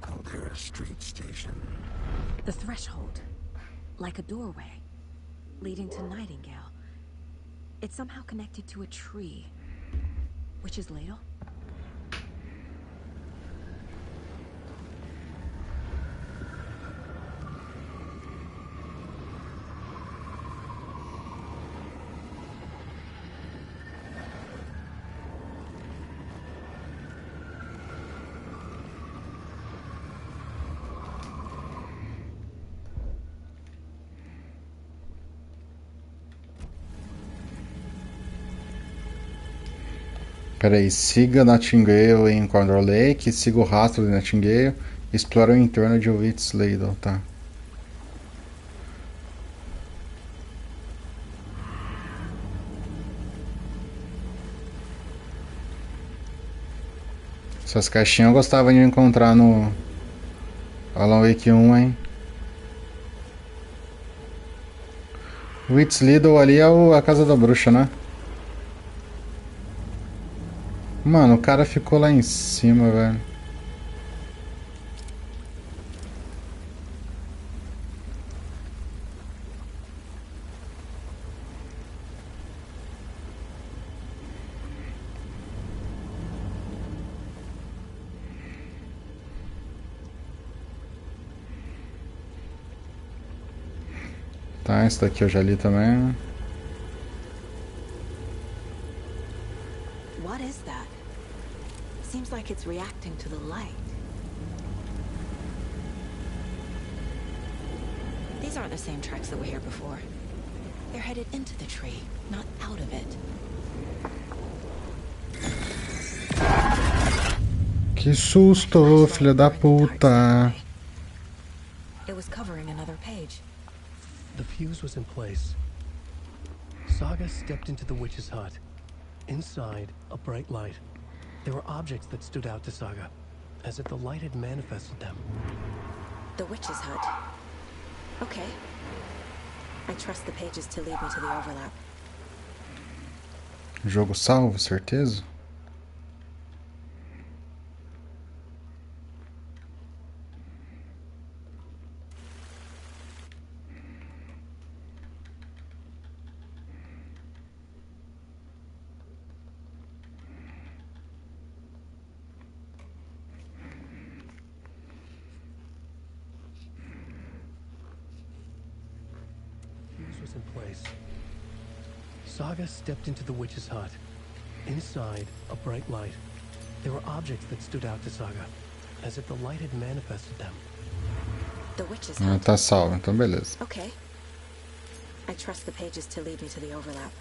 Caldera Street Station.
The threshold. Like a doorway. Leading to Nightingale. It's somehow connected to a tree. Witch's Ladle?
Peraí, siga Nightingale em Cauldron Lake, siga o rastro de Nightingale, explora o entorno de Witch's Ladle, tá. Essas caixinhas eu gostava de encontrar no Alan Wake 1, hein. Witch's Ladle ali é a casa da bruxa, né? Mano, o cara ficou lá em cima, velho. Tá, esse daqui eu já li também.
What is that? Seems like it's reacting to the light. These aren't the same tracks that were here before. They're headed into the tree, not out of it.
Que susto, filha da puta.
It was covering another page.
The fuse was in place. Saga stepped into the witch's hut. Inside, a bright light. There were objects that stood out to Saga, as if the light had manifested them.
The witch's hut. Okay. I trust the pages to lead me to the overlap.
Jogo salvo, certeza?
Was in place. Saga stepped into the witch's hut. Inside, a bright light. There were objects that stood out to Saga, as if the light had manifested them.
The witch's
Ah,
hut.
tá salvo, então beleza.
Okay. I trust the pages to lead me to the overlap.